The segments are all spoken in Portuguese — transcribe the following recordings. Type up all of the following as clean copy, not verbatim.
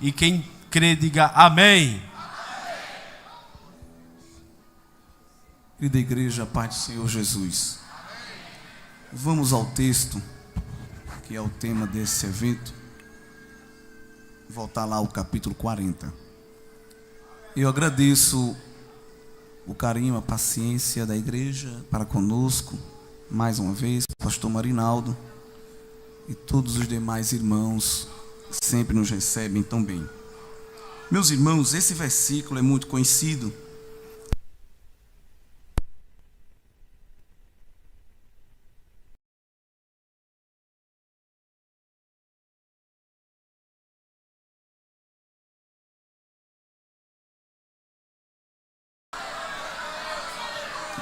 E quem crê, diga amém. Querida igreja, a paz do Senhor Jesus. Vamos ao texto, que é o tema desse evento. Voltar lá ao capítulo 40. Eu agradeço o carinho, a paciência da igreja para conosco, mais uma vez, pastor Marinaldo e todos os demais irmãos sempre nos recebem tão bem. Meus irmãos, esse versículo é muito conhecido.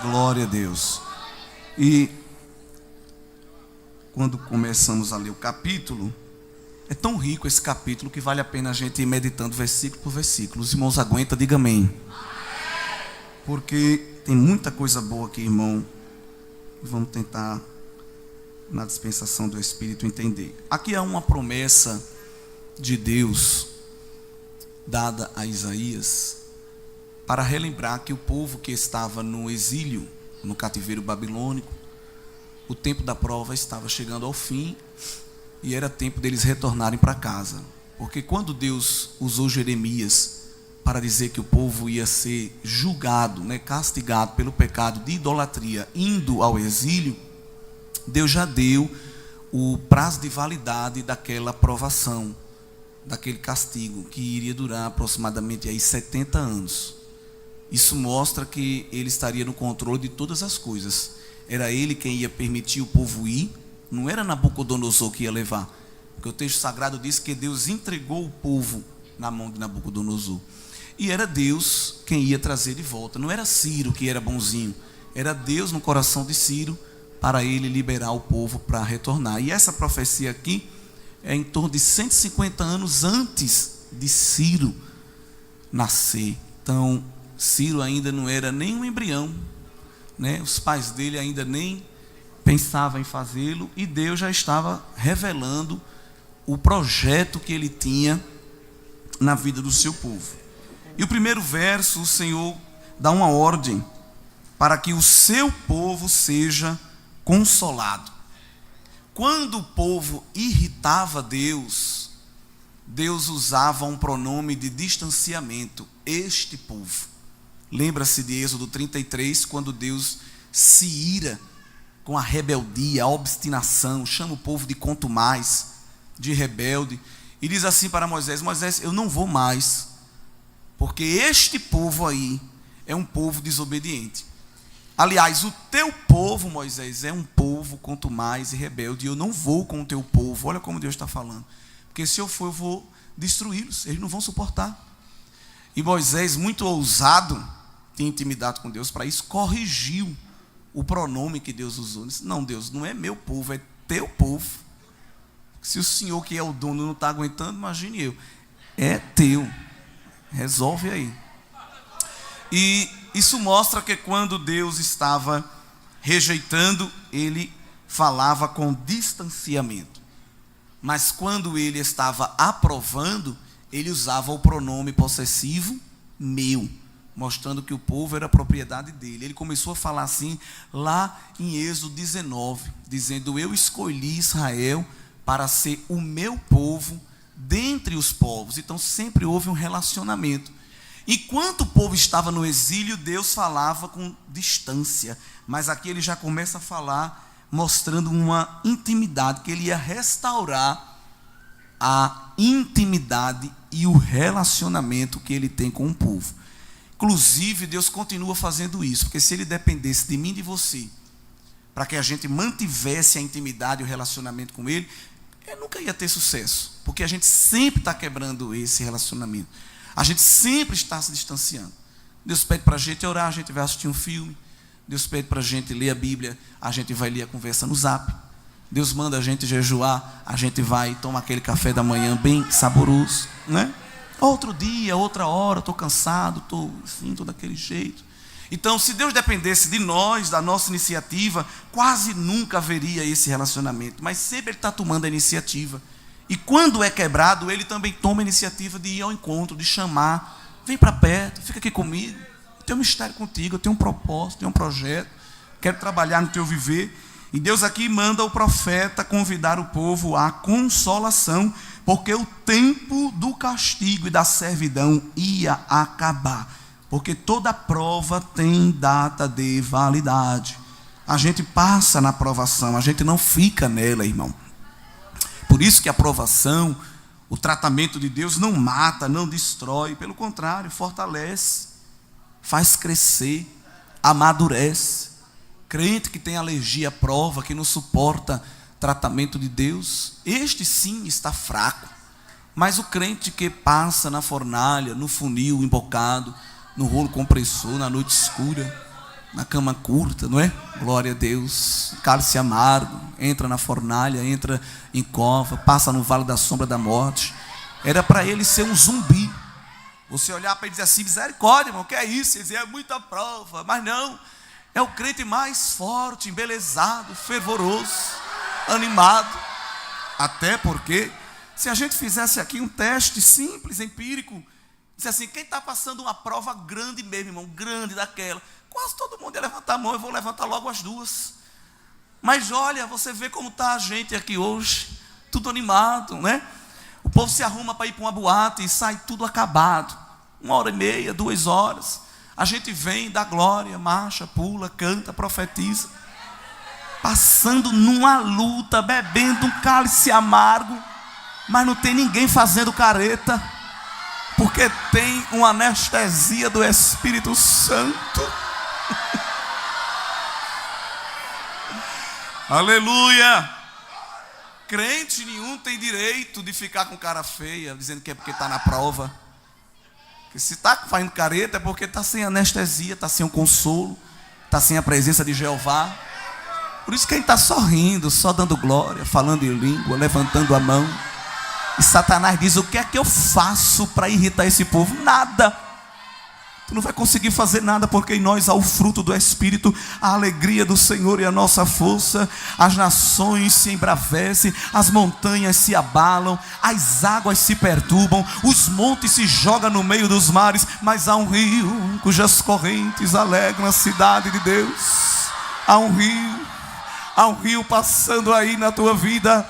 Glória a Deus. E quando começamos a ler o capítulo, é tão rico esse capítulo que vale a pena a gente ir meditando versículo por versículo. Os irmãos aguentam, diga amém. Porque tem muita coisa boa aqui, irmão. Vamos tentar, na dispensação do Espírito, entender. Aqui há uma promessa de Deus dada a Isaías, para relembrar que o povo que estava no exílio, no cativeiro babilônico, o tempo da prova estava chegando ao fim e era tempo deles retornarem para casa. Porque quando Deus usou Jeremias para dizer que o povo ia ser julgado, castigado pelo pecado de idolatria, indo ao exílio, Deus já deu o prazo de validade daquela provação, daquele castigo, que iria durar aproximadamente aí 70 anos. Isso mostra que ele estaria no controle de todas as coisas. Era ele quem ia permitir o povo ir, não era Nabucodonosor que ia levar. Porque o texto sagrado diz que Deus entregou o povo na mão de Nabucodonosor. E era Deus quem ia trazer de volta. Não era Ciro que era bonzinho. Era Deus no coração de Ciro para ele liberar o povo para retornar. E essa profecia aqui é em torno de 150 anos antes de Ciro nascer. Então, Ciro ainda não era nem um embrião, os pais dele ainda nem pensavam em fazê-lo, e Deus já estava revelando o projeto que ele tinha na vida do seu povo. E o primeiro verso, o Senhor dá uma ordem para que o seu povo seja consolado. Quando o povo irritava Deus, Deus usava um pronome de distanciamento, este povo. Lembra-se de Êxodo 33, quando Deus se ira com a rebeldia, a obstinação, chama o povo de contumaz, de rebelde, e diz assim para Moisés: Moisés, eu não vou mais, porque este povo aí é um povo desobediente. Aliás, o teu povo, Moisés, é um povo contumaz e rebelde, e eu não vou com o teu povo. Olha como Deus está falando, porque se eu for, eu vou destruí-los, eles não vão suportar. E Moisés, muito ousado, tinha intimidade com Deus, para isso corrigiu o pronome que Deus usou. Ele disse: não, Deus, não é meu povo, é teu povo. Se o Senhor que é o dono não está aguentando, imagine eu. É teu, resolve aí. E isso mostra que quando Deus estava rejeitando, ele falava com distanciamento. Mas quando ele estava aprovando, ele usava o pronome possessivo meu, mostrando que o povo era propriedade dele. Ele começou a falar assim lá em Êxodo 19, dizendo: eu escolhi Israel para ser o meu povo dentre os povos. Então sempre houve um relacionamento. Enquanto o povo estava no exílio, Deus falava com distância, mas aqui ele já começa a falar mostrando uma intimidade, que ele ia restaurar a intimidade e o relacionamento que ele tem com o povo. Inclusive, Deus continua fazendo isso, porque se ele dependesse de mim e de você, para que a gente mantivesse a intimidade e o relacionamento com ele, eu nunca ia ter sucesso, porque a gente sempre está quebrando esse relacionamento, a gente sempre está se distanciando. Deus pede para a gente orar, a gente vai assistir um filme. Deus pede para a gente ler a Bíblia, a gente vai ler a conversa no Zap. Deus manda a gente jejuar, a gente vai tomar aquele café da manhã bem saboroso, Outro dia, outra hora, estou cansado, estou daquele jeito. Então, se Deus dependesse de nós, da nossa iniciativa, quase nunca haveria esse relacionamento. Mas sempre Ele está tomando a iniciativa. E quando é quebrado, ele também toma a iniciativa de ir ao encontro, de chamar. Vem para perto, fica aqui comigo. Eu tenho um mistério contigo, eu tenho um propósito, tenho um projeto. Quero trabalhar no teu viver. E Deus aqui manda o profeta convidar o povo à consolação, porque o tempo do castigo e da servidão ia acabar. Porque toda prova tem data de validade. A gente passa na provação, a gente não fica nela, irmão. Por isso que a provação, o tratamento de Deus não mata, não destrói, pelo contrário, fortalece, faz crescer, amadurece. Crente que tem alergia à prova, que não suporta tratamento de Deus, este sim está fraco. Mas o crente que passa na fornalha, no funil embocado, no rolo compressor, na noite escura, na cama curta, não é? Glória a Deus. Cálice amargo, entra na fornalha, entra em cova, passa no vale da sombra da morte. Era para ele ser um zumbi. Você olhar para ele e dizer assim: misericórdia, irmão, o que é isso? Ele dizer: é muita prova. Mas não, é o crente mais forte, embelezado, fervoroso, animado. Até porque, se a gente fizesse aqui um teste simples, empírico, disse assim: quem está passando uma prova grande mesmo, irmão, grande daquela, quase todo mundo ia levantar a mão. Eu vou levantar logo as duas. Mas olha, você vê como está a gente aqui hoje, tudo animado, né? O povo se arruma para ir para uma boate e sai tudo acabado. 1h30, 2 horas. A gente vem, dá glória, marcha, pula, canta, profetiza. Passando numa luta, bebendo um cálice amargo, mas não tem ninguém fazendo careta, porque tem uma anestesia do Espírito Santo. Aleluia! Crente nenhum tem direito de ficar com cara feia, dizendo que é porque está na prova. Que se está fazendo careta é porque está sem anestesia, está sem o consolo, está sem a presença de Jeová. Por isso que a gente está só rindo, só dando glória, falando em língua, levantando a mão. E Satanás diz: o que é que eu faço para irritar esse povo? Nada. Tu não vai conseguir fazer nada, porque em nós há o fruto do Espírito, a alegria do Senhor e a nossa força. As nações se embravecem, as montanhas se abalam, as águas se perturbam, os montes se jogam no meio dos mares, mas há um rio cujas correntes alegram a cidade de Deus. Há um rio passando aí na tua vida.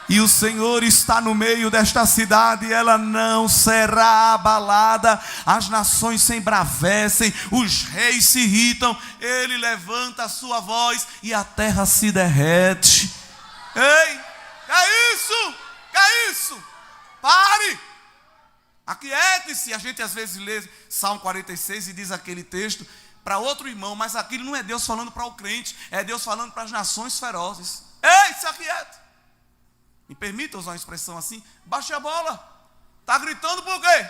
E o Senhor está no meio desta cidade, ela não será abalada. As nações se embravecem, os reis se irritam, ele levanta a sua voz e a terra se derrete. Ei, que é isso? Que é isso? Pare! Aquiete-se. A gente às vezes lê Salmo 46 e diz aquele texto para outro irmão, mas aquilo não é Deus falando para o crente, é Deus falando para as nações ferozes. Ei, se aquiete! Me permita usar uma expressão assim: baixe a bola. Está gritando por quê?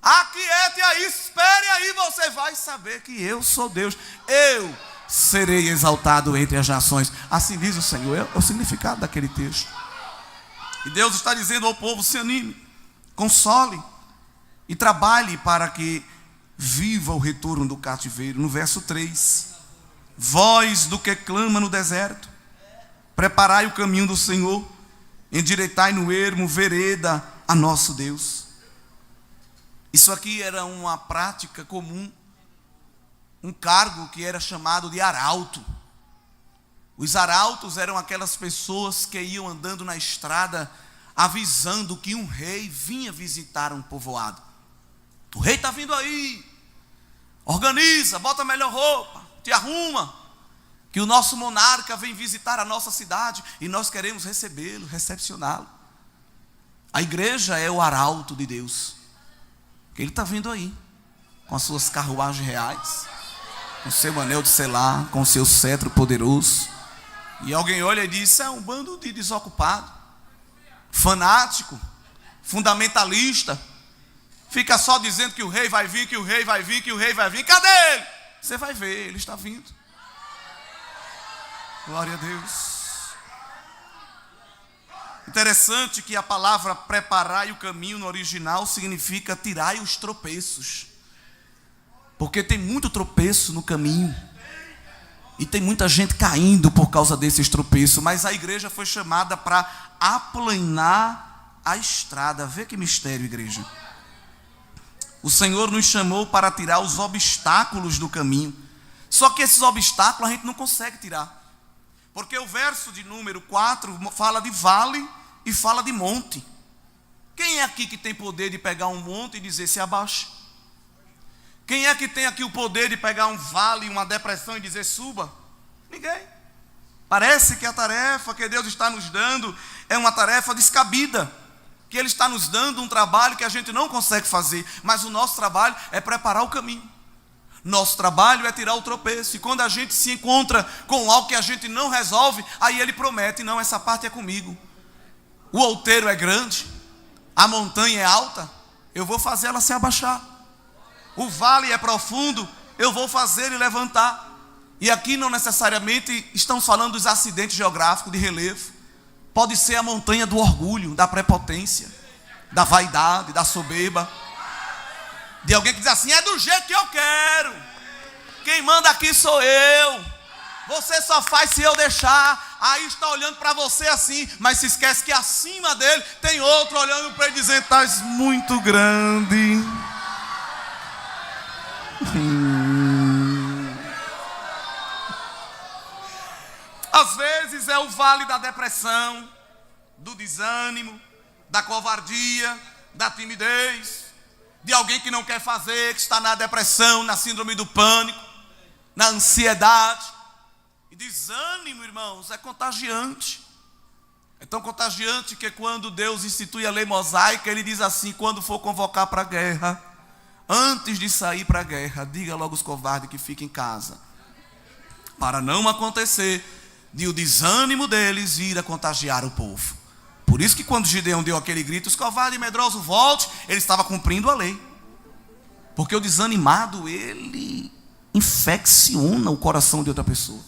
Aquiete aí, espere aí, você vai saber que eu sou Deus. Eu serei exaltado entre as nações. Assim diz o Senhor. É o significado daquele texto. E Deus está dizendo ao povo: se anime, console e trabalhe para que viva o retorno do cativeiro. No verso 3: voz do que clama no deserto, preparai o caminho do Senhor, endireitai no ermo vereda a nosso Deus. Isso aqui era uma prática comum, um cargo que era chamado de arauto. Os arautos eram aquelas pessoas que iam andando na estrada avisando que um rei vinha visitar um povoado. O rei está vindo aí, organiza, bota a melhor roupa, te arruma, que o nosso monarca vem visitar a nossa cidade e nós queremos recebê-lo, recepcioná-lo. A igreja é o arauto de Deus. Ele está vindo aí, com as suas carruagens reais, com o seu anel de selar, com o seu cetro poderoso. E alguém olha e diz: é um bando de desocupado, fanático, fundamentalista. Fica só dizendo que o rei vai vir, que o rei vai vir, que o rei vai vir. Cadê ele? Você vai ver, ele está vindo. Glória a Deus. Interessante que a palavra preparai o caminho no original significa tirai os tropeços. Porque tem muito tropeço no caminho. E tem muita gente caindo por causa desses tropeços. Mas a igreja foi chamada para aplanar a estrada. Vê que mistério, igreja. O Senhor nos chamou para tirar os obstáculos do caminho. Só que esses obstáculos a gente não consegue tirar. Porque o verso de número 4 fala de vale e fala de monte. Quem é aqui que tem poder de pegar um monte e dizer se abaixe? Quem é que tem aqui o poder de pegar um vale, uma depressão e dizer suba? Ninguém. Parece que a tarefa que Deus está nos dando é uma tarefa descabida. Que Ele está nos dando um trabalho que a gente não consegue fazer. Mas o nosso trabalho é preparar o caminho. Nosso trabalho é tirar o tropeço. E quando a gente se encontra com algo que a gente não resolve, aí Ele promete, não, essa parte é comigo. O outeiro é grande, a montanha é alta, eu vou fazer ela se abaixar. O vale é profundo, eu vou fazer ele levantar. E aqui não necessariamente estamos falando dos acidentes geográficos de relevo. Pode ser a montanha do orgulho, da prepotência, da vaidade, da soberba. De alguém que diz assim, é do jeito que eu quero. Quem manda aqui sou eu. Você só faz se eu deixar. Aí está olhando para você assim, mas se esquece que acima dele tem outro olhando para ele dizendo, estás muito grande. Às vezes é o vale da depressão, do desânimo, da covardia, da timidez, de alguém que não quer fazer, que está na depressão, na síndrome do pânico, na ansiedade. E desânimo, irmãos, é contagiante. É tão contagiante que quando Deus institui a lei mosaica, Ele diz assim, quando for convocar para a guerra, antes de sair para a guerra, diga logo aos covardes que fiquem em casa. Para não acontecer de o desânimo deles vir a contagiar o povo. Por isso que quando Gideão deu aquele grito, os covardes e medrosos volte, ele estava cumprindo a lei. Porque o desanimado, ele infecciona o coração de outra pessoa.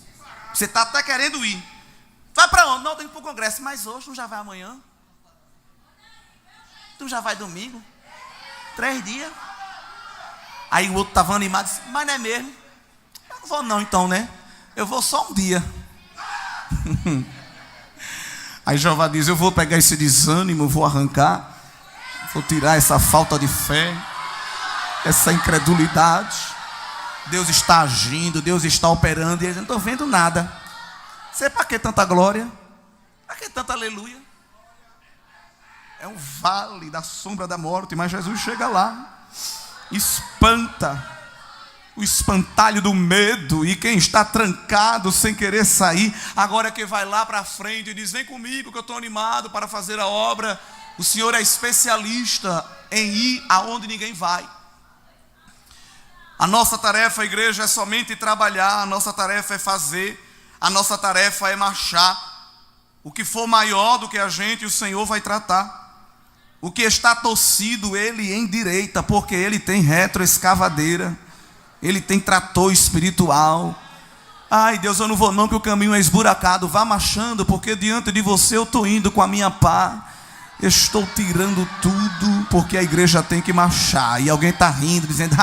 Você está até querendo ir. Vai para onde? Não, tem que ir para o congresso. Mas hoje não já vai amanhã? Tu já vai domingo? 3 dias? Aí o outro estava animado e disse, mas não é mesmo? Eu não vou não então, né? Eu vou só um dia. Aí Jeová diz, eu vou pegar esse desânimo, vou arrancar, vou tirar essa falta de fé, essa incredulidade. Deus está agindo, Deus está operando, e eles não estão vendo nada. Sei para que tanta glória? Para que tanta aleluia? É um vale da sombra da morte, mas Jesus chega lá, espanta o espantalho do medo, e quem está trancado sem querer sair, agora é que vai lá para frente e diz, vem comigo que eu estou animado para fazer a obra. O Senhor é especialista em ir aonde ninguém vai. A nossa tarefa, igreja, é somente trabalhar, a nossa tarefa é fazer, a nossa tarefa é marchar. O que for maior do que a gente, o Senhor vai tratar. O que está torcido, Ele endireita, porque Ele tem retroescavadeira. Ele tem trator espiritual. Ai Deus, eu não vou não, que o caminho é esburacado. Vá marchando, porque diante de você eu estou indo com a minha pá. Estou tirando tudo, porque a igreja tem que marchar. E alguém está rindo, dizendo,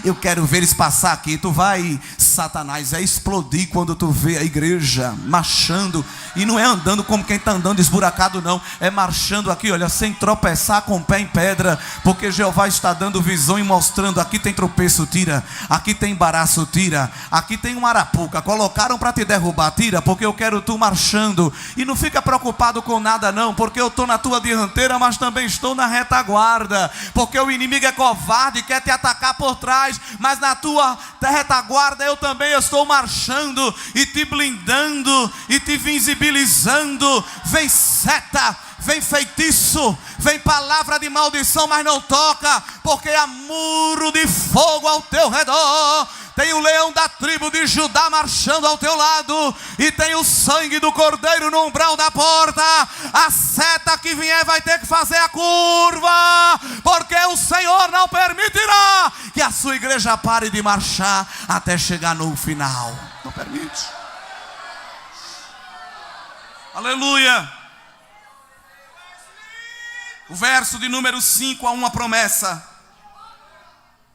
eu quero ver eles passar aqui. Tu vai, Satanás, é explodir quando tu vê a igreja marchando. E não é andando como quem está andando esburacado não. É marchando aqui, olha, sem tropeçar com o pé em pedra. Porque Jeová está dando visão e mostrando, aqui tem tropeço, tira. Aqui tem embaraço, tira. Aqui tem uma arapuca, colocaram para te derrubar, tira. Porque eu quero tu marchando. E não fica preocupado com nada não, porque eu estou na tua dianteira, mas também estou na retaguarda, porque o inimigo é covarde e quer te atacar por trás, mas na tua retaguarda eu também estou marchando e te blindando e te visibilizando. Vem seta, vem feitiço, vem palavra de maldição, mas não toca, porque há muro de fogo ao teu redor. Tem o leão da tribo de Judá marchando ao teu lado, e tem o sangue do cordeiro no umbral da porta. A seta que vier vai ter que fazer a curva, porque o Senhor não permitirá que a sua igreja pare de marchar até chegar no final. Não permite. Aleluia. O verso de número 5 há uma promessa.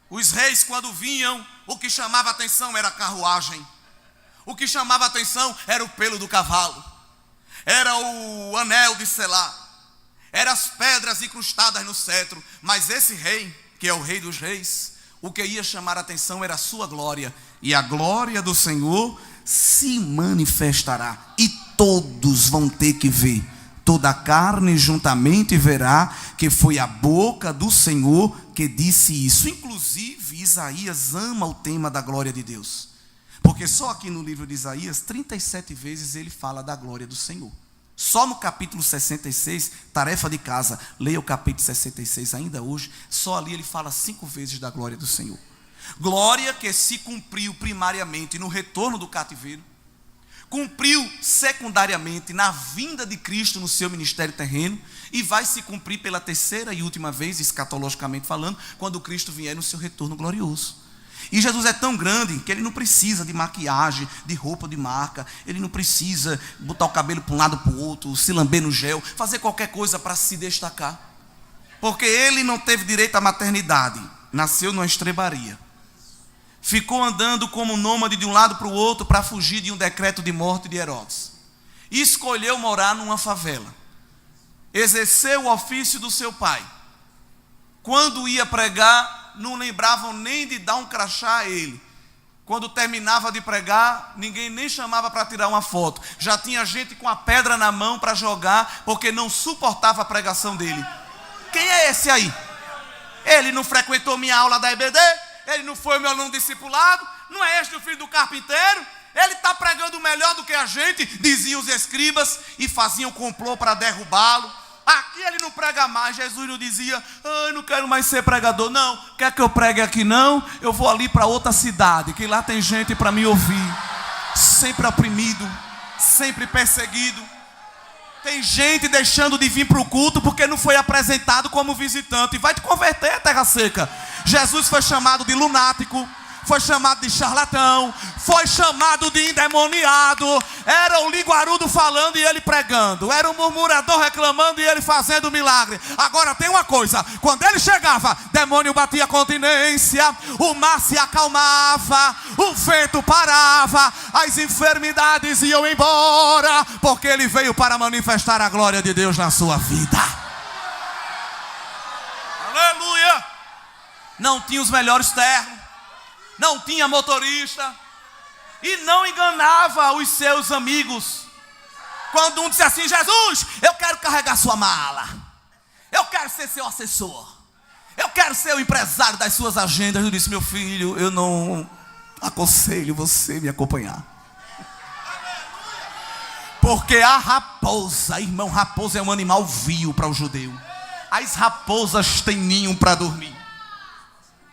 Os reis, quando vinham, o que chamava a atenção era a carruagem. O que chamava a atenção era o pelo do cavalo, era o anel de selar, eram as pedras incrustadas no cetro. Mas esse rei, que é o Rei dos Reis, o que ia chamar a atenção era a sua glória. E a glória do Senhor se manifestará, e todos vão ter que ver. Toda a carne juntamente verá que foi a boca do Senhor que disse isso. Inclusive, Isaías ama o tema da glória de Deus, porque só aqui no livro de Isaías 37 vezes ele fala da glória do Senhor. Só no capítulo 66, tarefa de casa, leia o capítulo 66 ainda hoje. Só ali ele fala 5 vezes da glória do Senhor. Glória que se cumpriu primariamente no retorno do cativeiro, cumpriu secundariamente na vinda de Cristo no seu ministério terreno, e vai se cumprir pela terceira e última vez, escatologicamente falando, quando Cristo vier no seu retorno glorioso. E Jesus é tão grande que ele não precisa de maquiagem, de roupa de marca, ele não precisa botar o cabelo para um lado para o outro, se lamber no gel, fazer qualquer coisa para se destacar, porque ele não teve direito à maternidade, nasceu numa estrebaria, ficou andando como nômade de um lado para o outro para fugir de um decreto de morte de Herodes, e escolheu morar numa favela, exerceu o ofício do seu pai. Quando ia pregar, não lembravam nem de dar um crachá a ele. Quando terminava de pregar, ninguém nem chamava para tirar uma foto. Já tinha gente com a pedra na mão para jogar, porque não suportava a pregação dele. Quem é esse aí? Ele não frequentou minha aula da EBD? Ele não foi meu aluno discipulado? Não é este o filho do carpinteiro? Ele está pregando melhor do que a gente, diziam os escribas, e faziam complô para derrubá-lo. Aqui ele não prega mais. Jesus não dizia: eu não quero mais ser pregador. Não, quer que eu pregue aqui? Não, eu vou ali para outra cidade, que lá tem gente para me ouvir. Sempre oprimido, sempre perseguido. Tem gente deixando de vir para o culto porque não foi apresentado como visitante. E vai te converter, terra seca. Jesus foi chamado de lunático, foi chamado de charlatão, foi chamado de endemoniado. Era o linguarudo falando e ele pregando, era o murmurador reclamando e ele fazendo milagre. Agora tem uma coisa: quando ele chegava, demônio batia continência, o mar se acalmava, o vento parava, as enfermidades iam embora, porque ele veio para manifestar a glória de Deus na sua vida. Aleluia! Não tinha os melhores ternos, não tinha motorista, e não enganava os seus amigos. Quando um disse assim: Jesus, eu quero carregar sua mala, eu quero ser seu assessor, eu quero ser o empresário das suas agendas. Eu disse: meu filho, eu não aconselho você me acompanhar, porque a raposa, irmão, raposa é um animal vil para o judeu. As raposas têm ninho para dormir,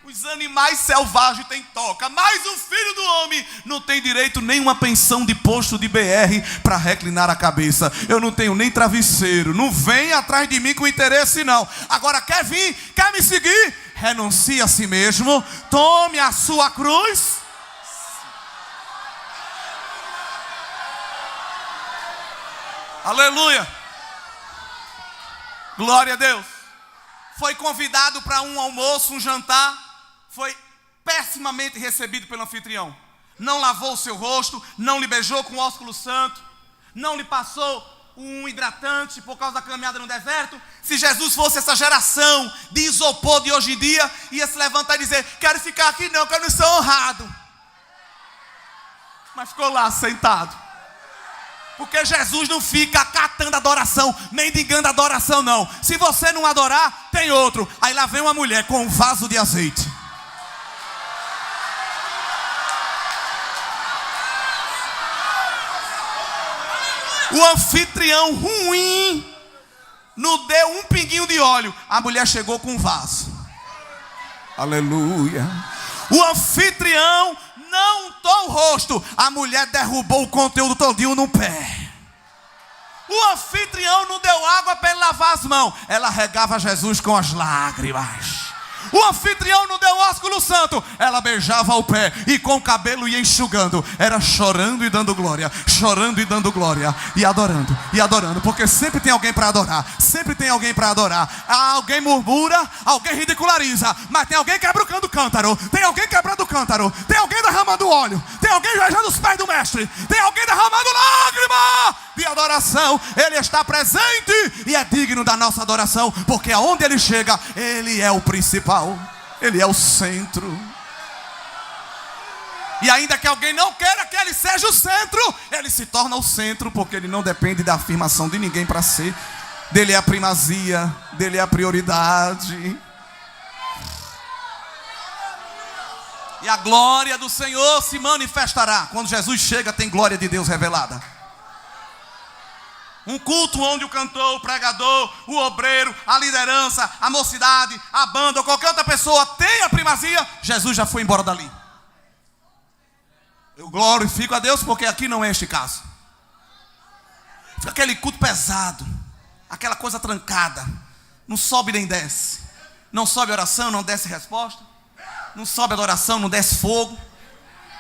os animais selvagens têm toca, mas o filho do homem não tem direito nem uma pensão de posto de BR para reclinar a cabeça. Eu não tenho nem travesseiro. Não vem atrás de mim com interesse não. Agora quer vir, quer me seguir? Renuncie a si mesmo, tome a sua cruz. Aleluia, glória a Deus. Foi convidado para um almoço, um jantar, foi pessimamente recebido pelo anfitrião. Não lavou o seu rosto, não lhe beijou com ósculo santo, não lhe passou um hidratante por causa da caminhada no deserto. Se Jesus fosse essa geração de isopor de hoje em dia, ia se levantar e dizer: quero ficar aqui não, que eu não sou honrado. Mas ficou lá sentado, porque Jesus não fica catando adoração, mendigando adoração não. Se você não adorar, tem outro. Aí lá vem uma mulher com um vaso de azeite. O anfitrião ruim não deu um pinguinho de óleo, a mulher chegou com um vaso. Aleluia. O anfitrião não untou o rosto, a mulher derrubou o conteúdo todinho no pé. O anfitrião não deu água para ele lavar as mãos, ela regava Jesus com as lágrimas. O anfitrião não deu ósculo santo. Ela beijava o pé e com o cabelo ia enxugando. Era chorando e dando glória. Chorando e dando glória. E adorando, e adorando. Porque sempre tem alguém para adorar. Sempre tem alguém para adorar. Alguém murmura, alguém ridiculariza. Mas tem alguém quebrando o cântaro. Tem alguém quebrando o cântaro. Tem alguém derramando óleo. Tem alguém beijando os pés do mestre. Tem alguém derramando lágrima de adoração. Ele está presente e é digno da nossa adoração. Porque aonde ele chega, ele é o principal. Ele é o centro. E ainda que alguém não queira que ele seja o centro, ele se torna o centro, porque ele não depende da afirmação de ninguém para ser. Dele é a primazia, dele é a prioridade. E a glória do Senhor se manifestará. Quando Jesus chega, tem glória de Deus revelada. Um culto onde o cantor, o pregador, o obreiro, a liderança, a mocidade, a banda ou qualquer outra pessoa tem a primazia, Jesus já foi embora dali. Eu glorifico a Deus porque aqui não é este caso. Fica aquele culto pesado, aquela coisa trancada, não sobe nem desce. Não sobe oração, não desce resposta. Não sobe adoração, não desce fogo.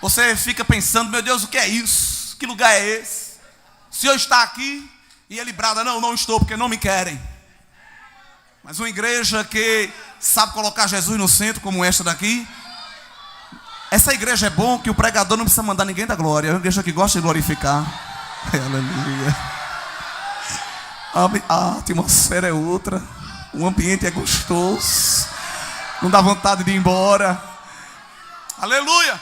Você fica pensando, meu Deus, o que é isso? Que lugar é esse? O Senhor está aqui? E ele brada, não estou, porque não me querem. Mas uma igreja que sabe colocar Jesus no centro, como esta daqui. Essa igreja é bom que o pregador não precisa mandar ninguém da glória. É uma igreja que gosta de glorificar. Aleluia. A atmosfera é outra. O ambiente é gostoso. Não dá vontade de ir embora. Aleluia.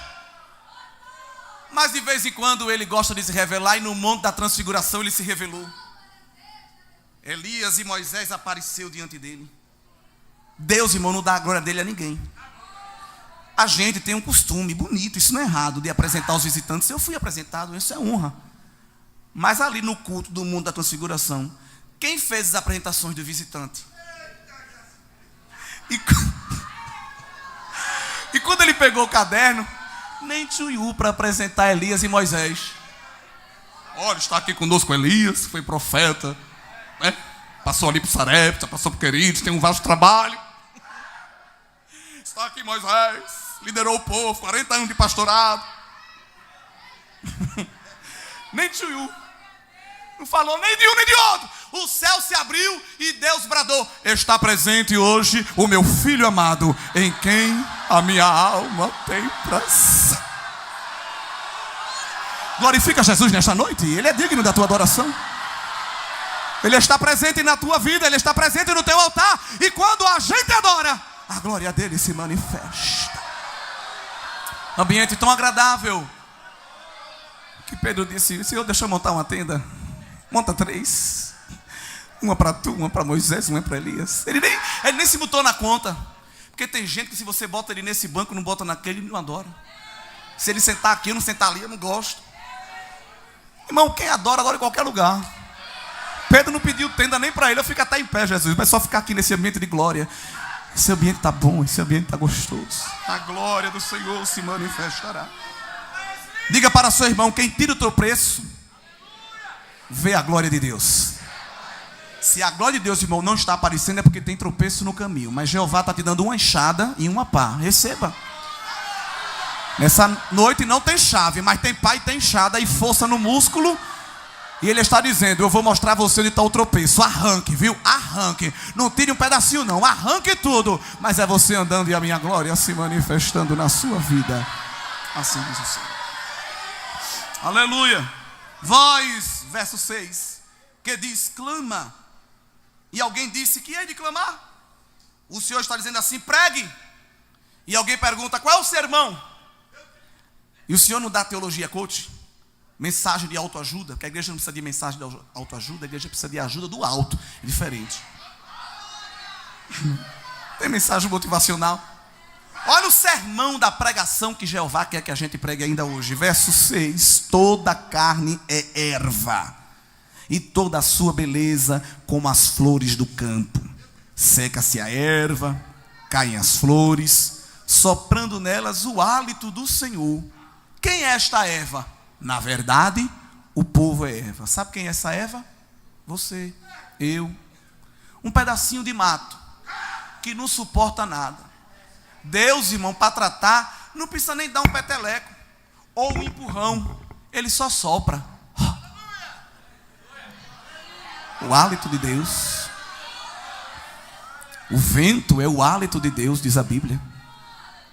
Mas de vez em quando ele gosta de se revelar. E no monte da transfiguração ele se revelou. Elias e Moisés apareceu diante dele. Deus, irmão, não dá a glória dele a ninguém. A gente tem um costume bonito, isso não é errado, de apresentar os visitantes. Eu fui apresentado, isso é honra. Mas ali no culto do mundo da transfiguração, quem fez as apresentações do visitante? E quando ele pegou o caderno, nem tchuiu para apresentar Elias e Moisés. Olha, está aqui conosco Elias, foi profeta, né? Passou ali por Sarepta, passou por Queridos, tem um vasto trabalho. Está aqui Moisés, liderou o povo, 40 anos de pastorado. Nem tchuiu. Não falou nem de um nem de outro. O céu se abriu e Deus bradou: está presente hoje o meu filho amado, em quem a minha alma tem prazer. Glorifica Jesus nesta noite. Ele é digno da tua adoração. Ele está presente na tua vida. Ele está presente no teu altar. E quando a gente adora, a glória dele se manifesta. Ambiente tão agradável que Pedro disse: Senhor, deixa eu montar uma tenda. Monta 3. Uma para tu, uma para Moisés, uma para Elias. Ele nem se botou na conta. Porque tem gente que se você bota ele nesse banco, não bota naquele, ele não adora. Se ele sentar aqui, eu não sentar ali, eu não gosto. Irmão, quem adora, adora em qualquer lugar. Pedro não pediu tenda nem para ele. Eu fico até em pé, Jesus. Mas só ficar aqui nesse ambiente de glória. Esse ambiente está bom, esse ambiente está gostoso. A glória do Senhor se manifestará. Diga para seu irmão: quem tira o teu preço, vê a glória de Deus. Se a glória de Deus, irmão, não está aparecendo, é porque tem tropeço no caminho. Mas Jeová está te dando uma enxada e uma pá. Receba. Nessa noite não tem chave, mas tem pá e tem enxada e força no músculo. E ele está dizendo: eu vou mostrar a você onde está o tropeço. Arranque, viu? Arranque. Não tire um pedacinho não, arranque tudo. Mas é você andando e a minha glória se manifestando na sua vida. Assim diz o Senhor. Aleluia. Vós, verso 6, que diz: clama. E alguém disse: que hei de clamar? O Senhor está dizendo assim: pregue. E alguém pergunta: qual é o sermão? E o Senhor não dá teologia coach, mensagem de autoajuda, porque a igreja não precisa de mensagem de autoajuda, a igreja precisa de ajuda do alto. É diferente. Tem mensagem motivacional. Olha o sermão da pregação que Jeová quer que a gente pregue ainda hoje. Verso 6: toda carne é erva, e toda a sua beleza como as flores do campo. Seca-se a erva, caem as flores, soprando nelas o hálito do Senhor. Quem é esta erva? Na verdade, o povo é erva. Sabe quem é essa erva? Você, eu. Um pedacinho de mato que não suporta nada. Deus, irmão, para tratar, não precisa nem dar um peteleco ou um empurrão. Ele só sopra. O hálito de Deus. O vento é o hálito de Deus, diz a Bíblia.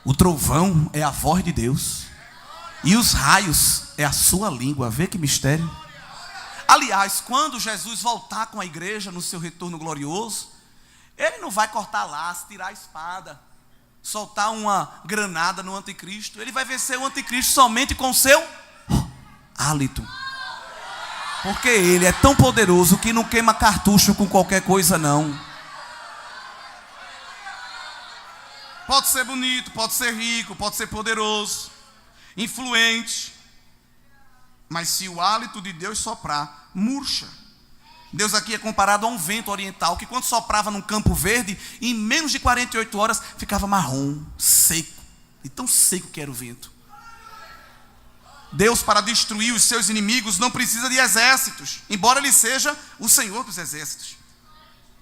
O trovão é a voz de Deus. E os raios é a sua língua. Vê que mistério. Aliás, quando Jesus voltar com a igreja no seu retorno glorioso, ele não vai cortar laço, tirar a espada, soltar uma granada no anticristo. Ele vai vencer o anticristo somente com o seu hálito. Porque ele é tão poderoso que não queima cartucho com qualquer coisa não. Pode ser bonito, pode ser rico, pode ser poderoso, influente. Mas se o hálito de Deus soprar, murcha. Deus aqui é comparado a um vento oriental, que quando soprava num campo verde, em menos de 48 horas, ficava marrom, seco. E tão seco que era o vento. Deus, para destruir os seus inimigos, não precisa de exércitos, embora Ele seja o Senhor dos exércitos.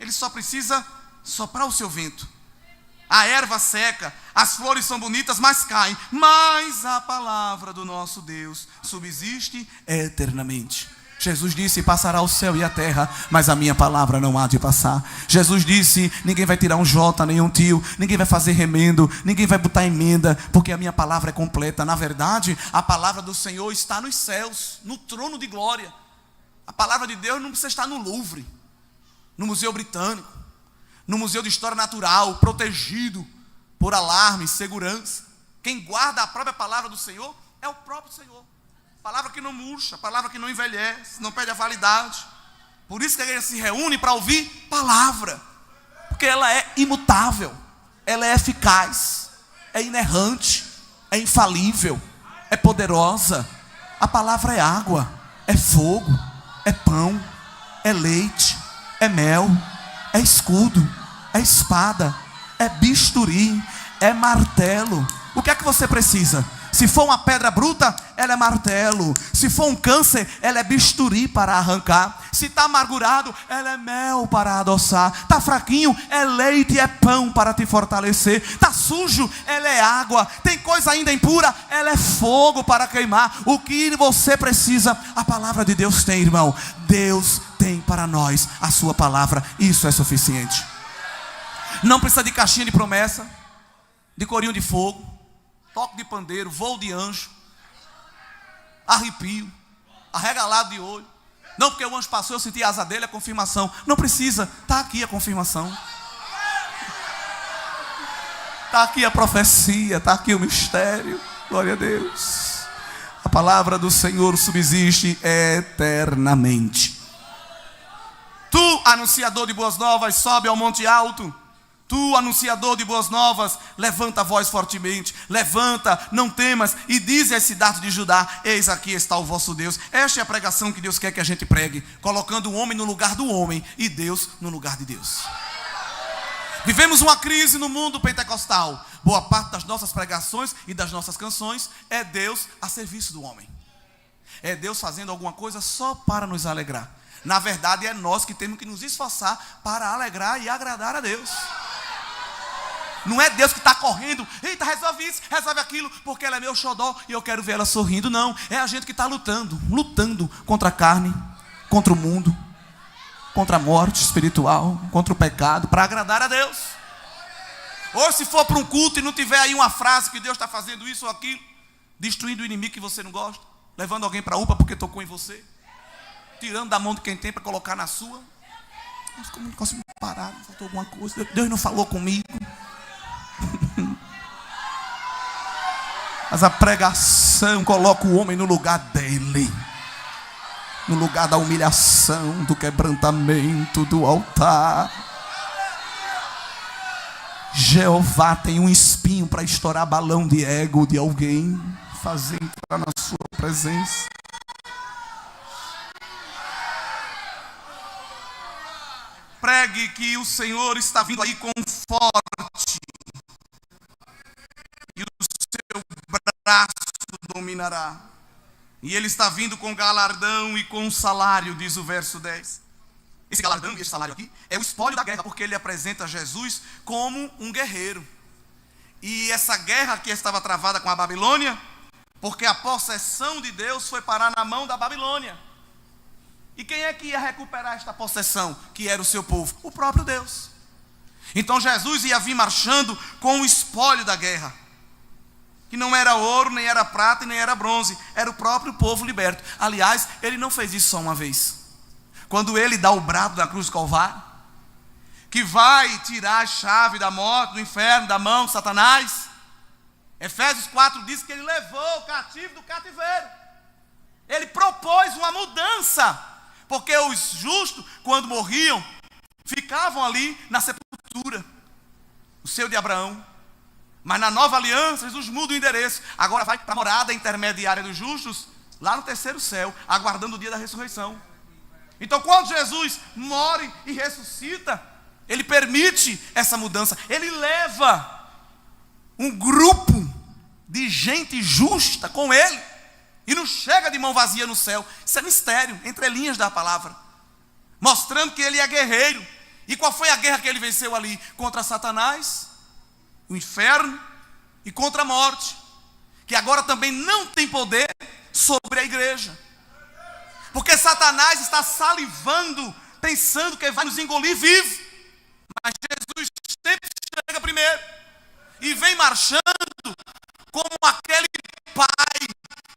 Ele só precisa soprar o seu vento. A erva seca, as flores são bonitas, mas caem. Mas a palavra do nosso Deus subsiste eternamente. Jesus disse: passará o céu e a terra, mas a minha palavra não há de passar. Jesus disse: ninguém vai tirar um jota, nem um tio, ninguém vai fazer remendo, ninguém vai botar emenda, porque a minha palavra é completa. Na verdade, a palavra do Senhor está nos céus, no trono de glória. A palavra de Deus não precisa estar no Louvre, no Museu Britânico, no Museu de História Natural, protegido por alarme, segurança. Quem guarda a própria palavra do Senhor é o próprio Senhor. Palavra que não murcha, palavra que não envelhece, não perde a validade. Por isso que a igreja se reúne para ouvir palavra, porque ela é imutável, ela é eficaz, é inerrante, é infalível, é poderosa. A palavra é água, é fogo, é pão, é leite, é mel, é escudo, é espada, é bisturi, é martelo. O que é que você precisa? Se for uma pedra bruta, ela é martelo. Se for um câncer, ela é bisturi para arrancar. Se está amargurado, ela é mel para adoçar. Está fraquinho, é leite e é pão para te fortalecer. Está sujo, ela é água. Tem coisa ainda impura, ela é fogo para queimar. O que você precisa, a palavra de Deus tem, irmão. Deus tem para nós a sua palavra. Isso é suficiente. Não precisa de caixinha de promessa, de corinho de fogo, toque de pandeiro, voo de anjo, arrepio, arregalado de olho. Não, porque o anjo passou, eu senti a asa dele, a confirmação. Não precisa, está aqui a confirmação. Está aqui a profecia, está aqui o mistério. Glória a Deus. A palavra do Senhor subsiste eternamente. Tu, anunciador de boas novas, sobe ao monte alto. Tu, anunciador de boas novas, levanta a voz fortemente. Levanta, não temas, e diz às cidades de Judá: eis aqui está o vosso Deus. Esta é a pregação que Deus quer que a gente pregue, colocando o homem no lugar do homem e Deus no lugar de Deus. Vivemos uma crise no mundo pentecostal. Boa parte das nossas pregações e das nossas canções é Deus a serviço do homem. É Deus fazendo alguma coisa só para nos alegrar. Na verdade, é nós que temos que nos esforçar para alegrar e agradar a Deus. Não é Deus que está correndo: eita, resolve isso, resolve aquilo, porque ela é meu xodó e eu quero ver ela sorrindo. Não, é a gente que está lutando contra a carne, contra o mundo, contra a morte espiritual, contra o pecado, para agradar a Deus. Ou se for para um culto e não tiver aí uma frase que Deus está fazendo isso ou aquilo, destruindo o inimigo que você não gosta, levando alguém para a UPA porque tocou em você, tirando da mão de quem tem para colocar na sua. Mas como não consigo parar, faltou alguma coisa, Deus não falou comigo. Mas a pregação coloca o homem no lugar dele, no lugar da humilhação, do quebrantamento, do altar. Jeová tem um espinho para estourar balão de ego de alguém, fazer entrar na sua presença. Pregue que o Senhor está vindo aí com forte, e o seu braço dominará. E ele está vindo com galardão e com salário, diz o verso 10. Esse galardão e esse salário aqui é o espólio da guerra, porque ele apresenta Jesus como um guerreiro. E essa guerra que estava travada com a Babilônia, porque a possessão de Deus foi parar na mão da Babilônia. E quem é que ia recuperar esta possessão? Que era o seu povo, o próprio Deus. Então Jesus ia vir marchando com o espólio da guerra, que não era ouro, nem era prata e nem era bronze, era o próprio povo liberto. Aliás, ele não fez isso só uma vez. Quando ele dá o brado da cruz do Calvário, que vai tirar a chave da morte, do inferno, da mão de Satanás, Efésios 4 diz que ele levou o cativo do cativeiro. Ele propôs uma mudança, porque os justos, quando morriam, ficavam ali na sepultura, o seio de Abraão. Mas na nova aliança, Jesus muda o endereço. Agora vai para a morada intermediária dos justos, lá no terceiro céu, aguardando o dia da ressurreição. Então quando Jesus morre e ressuscita, ele permite essa mudança. Ele leva um grupo de gente justa com ele, e não chega de mão vazia no céu. Isso é mistério, entre linhas da palavra, mostrando que ele é guerreiro. E qual foi a guerra que ele venceu ali? Contra Satanás, o inferno e contra a morte, que agora também não tem poder sobre a igreja, porque Satanás está salivando, pensando que vai nos engolir vivo. Mas Jesus sempre chega primeiro e vem marchando como aquele pai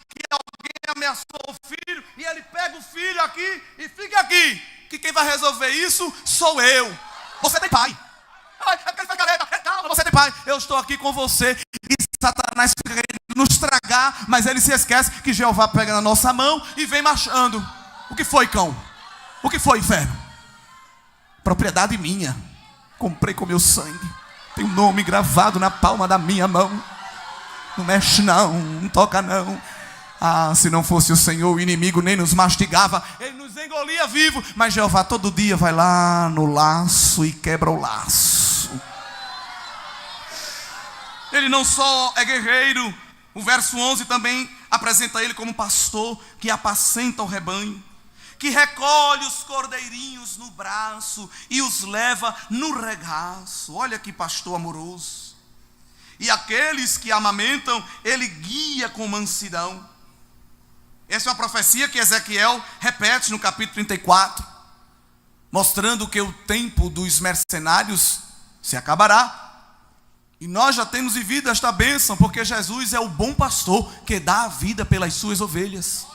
que alguém ameaçou o filho, e ele pega o filho aqui e fica aqui, que quem vai resolver isso sou eu. Você tem pai. Calma, você tem pai. Eu estou aqui com você. E Satanás fica querendo nos tragar, mas ele se esquece que Jeová pega na nossa mão e vem marchando. O que foi, cão? O que foi, inferno? Propriedade minha. Comprei com meu sangue. Tem um nome gravado na palma da minha mão. Não mexe não, não toca não. Ah, se não fosse o Senhor, o inimigo nem nos mastigava, ele nos engolia vivo. Mas Jeová todo dia vai lá no laço e quebra o laço. Ele não só é guerreiro, o verso 11 também apresenta ele como pastor que apacenta o rebanho, que recolhe os cordeirinhos no braço e os leva no regaço. Olha que pastor amoroso. E aqueles que amamentam, ele guia com mansidão. Essa é uma profecia que Ezequiel repete no capítulo 34, mostrando que o tempo dos mercenários se acabará. E nós já temos vivido esta bênção, porque Jesus é o bom pastor que dá a vida pelas suas ovelhas.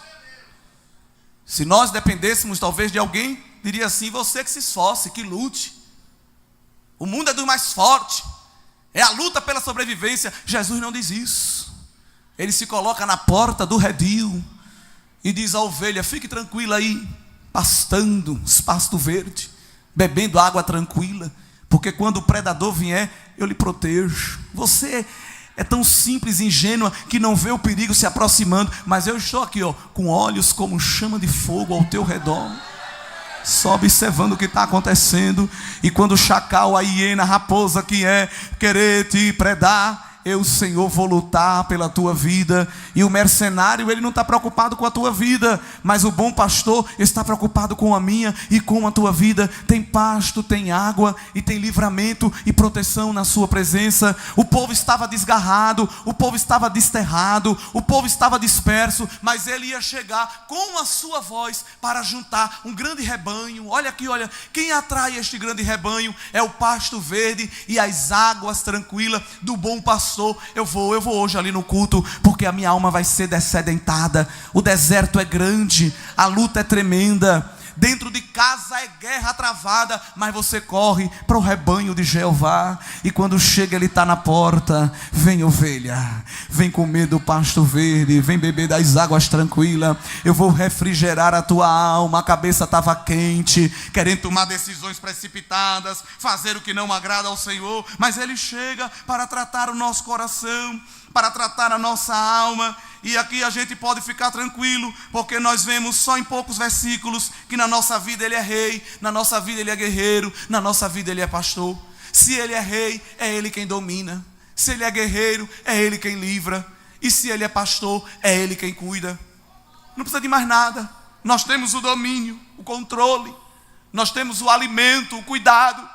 Se nós dependêssemos talvez de alguém, diria assim: você que se esforce, que lute. O mundo é do mais forte, é a luta pela sobrevivência. Jesus não diz isso. Ele se coloca na porta do redil e diz à ovelha: fique tranquila aí, pastando, pasto verde, bebendo água tranquila, porque quando o predador vier, eu lhe protejo. Você é tão simples e ingênua que não vê o perigo se aproximando, mas eu estou aqui, com olhos como chama de fogo ao teu redor, só observando o que está acontecendo. E quando o chacal, a hiena, a raposa que é querer te predar, eu, Senhor, vou lutar pela tua vida. E o mercenário, ele não está preocupado com a tua vida, mas o bom pastor está preocupado com a minha e com a tua vida. Tem pasto, tem água e tem livramento e proteção na sua presença. O povo estava desgarrado, o povo estava desterrado, o povo estava disperso, mas ele ia chegar com a sua voz para juntar um grande rebanho. Olha aqui, olha, quem atrai este grande rebanho é o pasto verde e as águas tranquilas do bom pastor. Eu vou hoje ali no culto, porque a minha alma vai ser dessedentada. O deserto é grande, a luta é tremenda, dentro de casa é guerra travada, mas você corre para o rebanho de Jeová. E quando chega, ele está na porta. Vem, ovelha, vem comer do pasto verde, vem beber das águas tranquilas. Eu vou refrigerar a tua alma. A cabeça estava quente, querendo tomar decisões precipitadas, fazer o que não agrada ao Senhor, mas ele chega para tratar o nosso coração, para tratar a nossa alma. E aqui a gente pode ficar tranquilo, porque nós vemos só em poucos versículos que na nossa vida ele é rei, na nossa vida ele é guerreiro, na nossa vida ele é pastor. Se ele é rei, é ele quem domina. Se ele é guerreiro, é ele quem livra. E se ele é pastor, é ele quem cuida. Não precisa de mais nada. Nós temos o domínio, o controle, nós temos o alimento, o cuidado,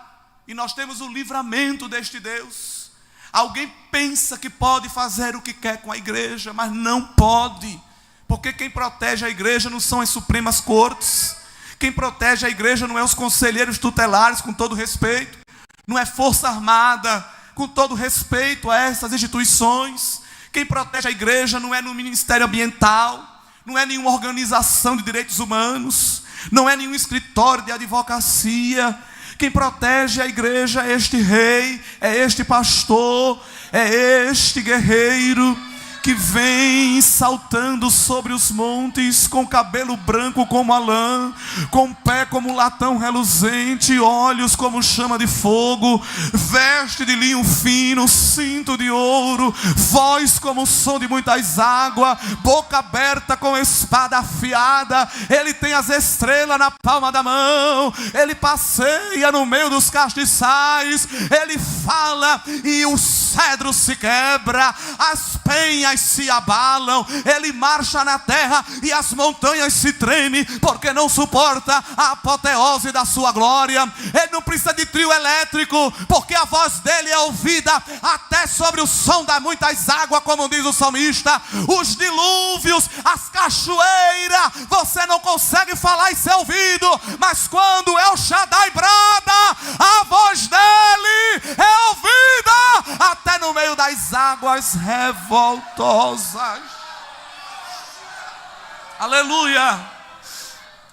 e nós temos o livramento deste Deus. Alguém pensa que pode fazer o que quer com a igreja, mas não pode. Porque quem protege a igreja não são as supremas cortes. Quem protege a igreja não é os conselheiros tutelares, com todo respeito. Não é força armada, com todo respeito a essas instituições. Quem protege a igreja não é no Ministério Ambiental, não é nenhuma organização de direitos humanos, não é nenhum escritório de advocacia. Quem protege a igreja é este rei, é este pastor, é este guerreiro que vem saltando sobre os montes, com cabelo branco como a lã, com pé como latão reluzente, olhos como chama de fogo, veste de linho fino, cinto de ouro, voz como o som de muitas águas, boca aberta com espada afiada. Ele tem as estrelas na palma da mão, ele passeia no meio dos castiçais, ele fala e o cedro se quebra, as penhas se abalam, ele marcha na terra e as montanhas se tremem, porque não suporta a apoteose da sua glória. Ele não precisa de trio elétrico, porque a voz dele é ouvida até sobre o som das muitas águas, como diz o salmista. Os dilúvios, as cachoeiras, você não consegue falar e ser ouvido, mas quando El Shaddai brada, a voz dele é ouvida até no meio das águas revoltosas. Aleluia.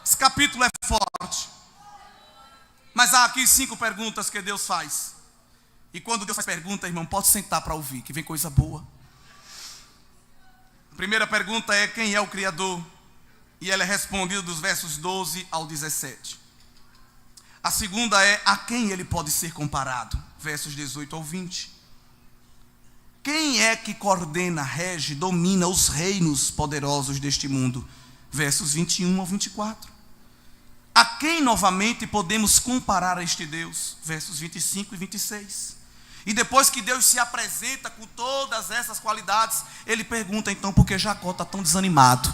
Esse capítulo é forte, mas há aqui 5 perguntas que Deus faz. E quando Deus faz pergunta, irmão, pode sentar para ouvir, que vem coisa boa. A primeira pergunta é: quem é o Criador? E ela é respondida dos versos 12 ao 17. A segunda é: a quem ele pode ser comparado? Versos 18 ao 20. Quem é que coordena, rege, domina os reinos poderosos deste mundo? Versos 21 ao 24. A quem novamente podemos comparar a este Deus? Versos 25 e 26. E depois que Deus se apresenta com todas essas qualidades, ele pergunta então por que Jacó está tão desanimado.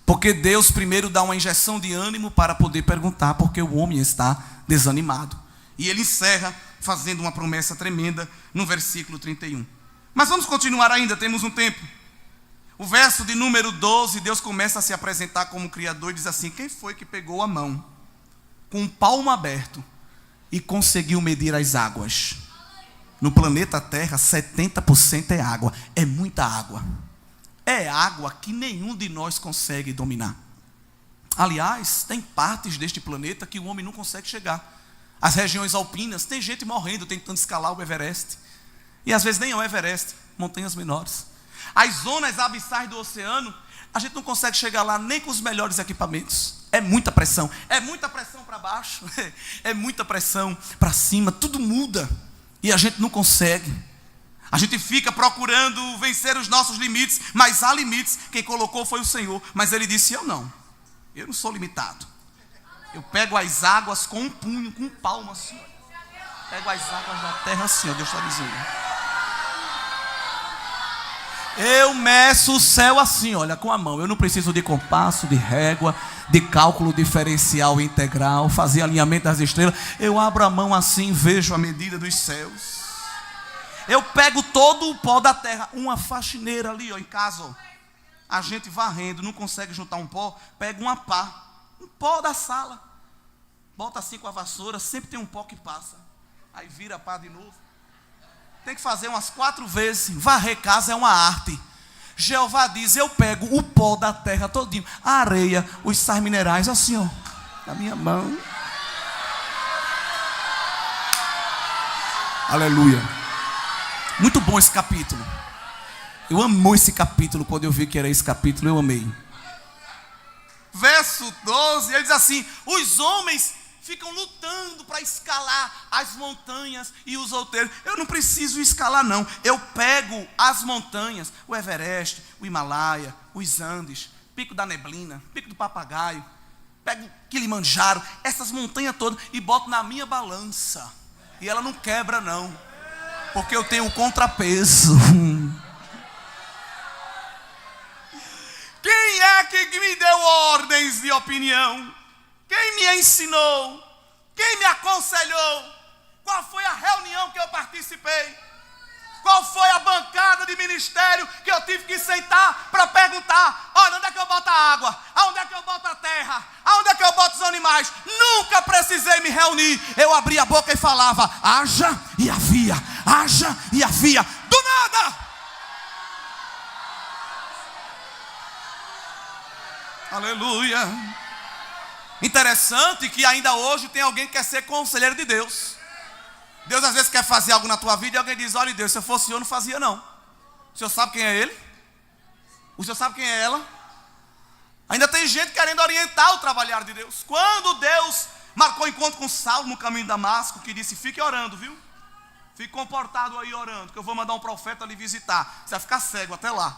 Porque Deus primeiro dá uma injeção de ânimo para poder perguntar por que o homem está desanimado. E ele encerra fazendo uma promessa tremenda no versículo 31. Mas vamos continuar ainda, temos um tempo. O verso de número 12, Deus começa a se apresentar como Criador e diz assim: quem foi que pegou a mão com o palmo aberto e conseguiu medir as águas? No planeta Terra, 70% é água. É muita água. É água que nenhum de nós consegue dominar. Aliás, tem partes deste planeta que o homem não consegue chegar. As regiões alpinas, tem gente morrendo tentando escalar o Everest. E às vezes nem é o Everest, montanhas menores. As zonas abissais do oceano, a gente não consegue chegar lá nem com os melhores equipamentos. É muita pressão para baixo, é muita pressão para cima, tudo muda. E a gente não consegue. A gente fica procurando vencer os nossos limites, mas há limites. Quem colocou foi o Senhor. Mas ele disse: eu não sou limitado. Eu pego as águas com um punho, com um palmo assim. Pego as águas da terra assim, ó, Deus está dizendo. Eu meço o céu assim, olha, com a mão. Eu não preciso de compasso, de régua, de cálculo diferencial integral, fazer alinhamento das estrelas. Eu abro a mão assim, vejo a medida dos céus. Eu pego todo o pó da terra. Uma faxineira ali, ó, em casa, ó. A gente varrendo, não consegue juntar um pó, pega uma pá. Um pó da sala, bota assim com a vassoura, sempre tem um pó que passa, aí vira a pá de novo. Tem que fazer umas 4 vezes. Varrer casa é uma arte. Jeová diz: eu pego o pó da terra todinho, a areia, os sais minerais, assim ó, na minha mão. Aleluia. Muito bom esse capítulo. Eu amo esse capítulo. Quando eu vi que era esse capítulo, eu amei. Verso 12, ele diz assim: os homens ficam lutando para escalar as montanhas e os outeiros. Eu não preciso escalar não. Eu pego as montanhas, o Everest, o Himalaia, os Andes, Pico da Neblina, Pico do Papagaio, pego Kilimanjaro, essas montanhas todas e boto na minha balança. E ela não quebra não, porque eu tenho um contrapeso. Quem é que me deu ordens de opinião? Quem me ensinou? Quem me aconselhou? Qual foi a reunião que eu participei? Qual foi a bancada de ministério que eu tive que sentar para perguntar: olha, onde é que eu boto a água? Aonde é que eu boto a terra? Aonde é que eu boto os animais? Nunca precisei me reunir. Eu abria a boca e falava: haja e havia, haja e havia. Do nada! Aleluia. Interessante que ainda hoje tem alguém que quer ser conselheiro de Deus. Deus às vezes quer fazer algo na tua vida e alguém diz: olha, Deus, se eu fosse eu não fazia não. O senhor sabe quem é ele? O senhor sabe quem é ela? Ainda tem gente querendo orientar o trabalhar de Deus. Quando Deus marcou encontro com Saulo no caminho de Damasco, que disse: fique orando, viu? Fique comportado aí orando, que eu vou mandar um profeta lhe visitar. Você vai ficar cego até lá.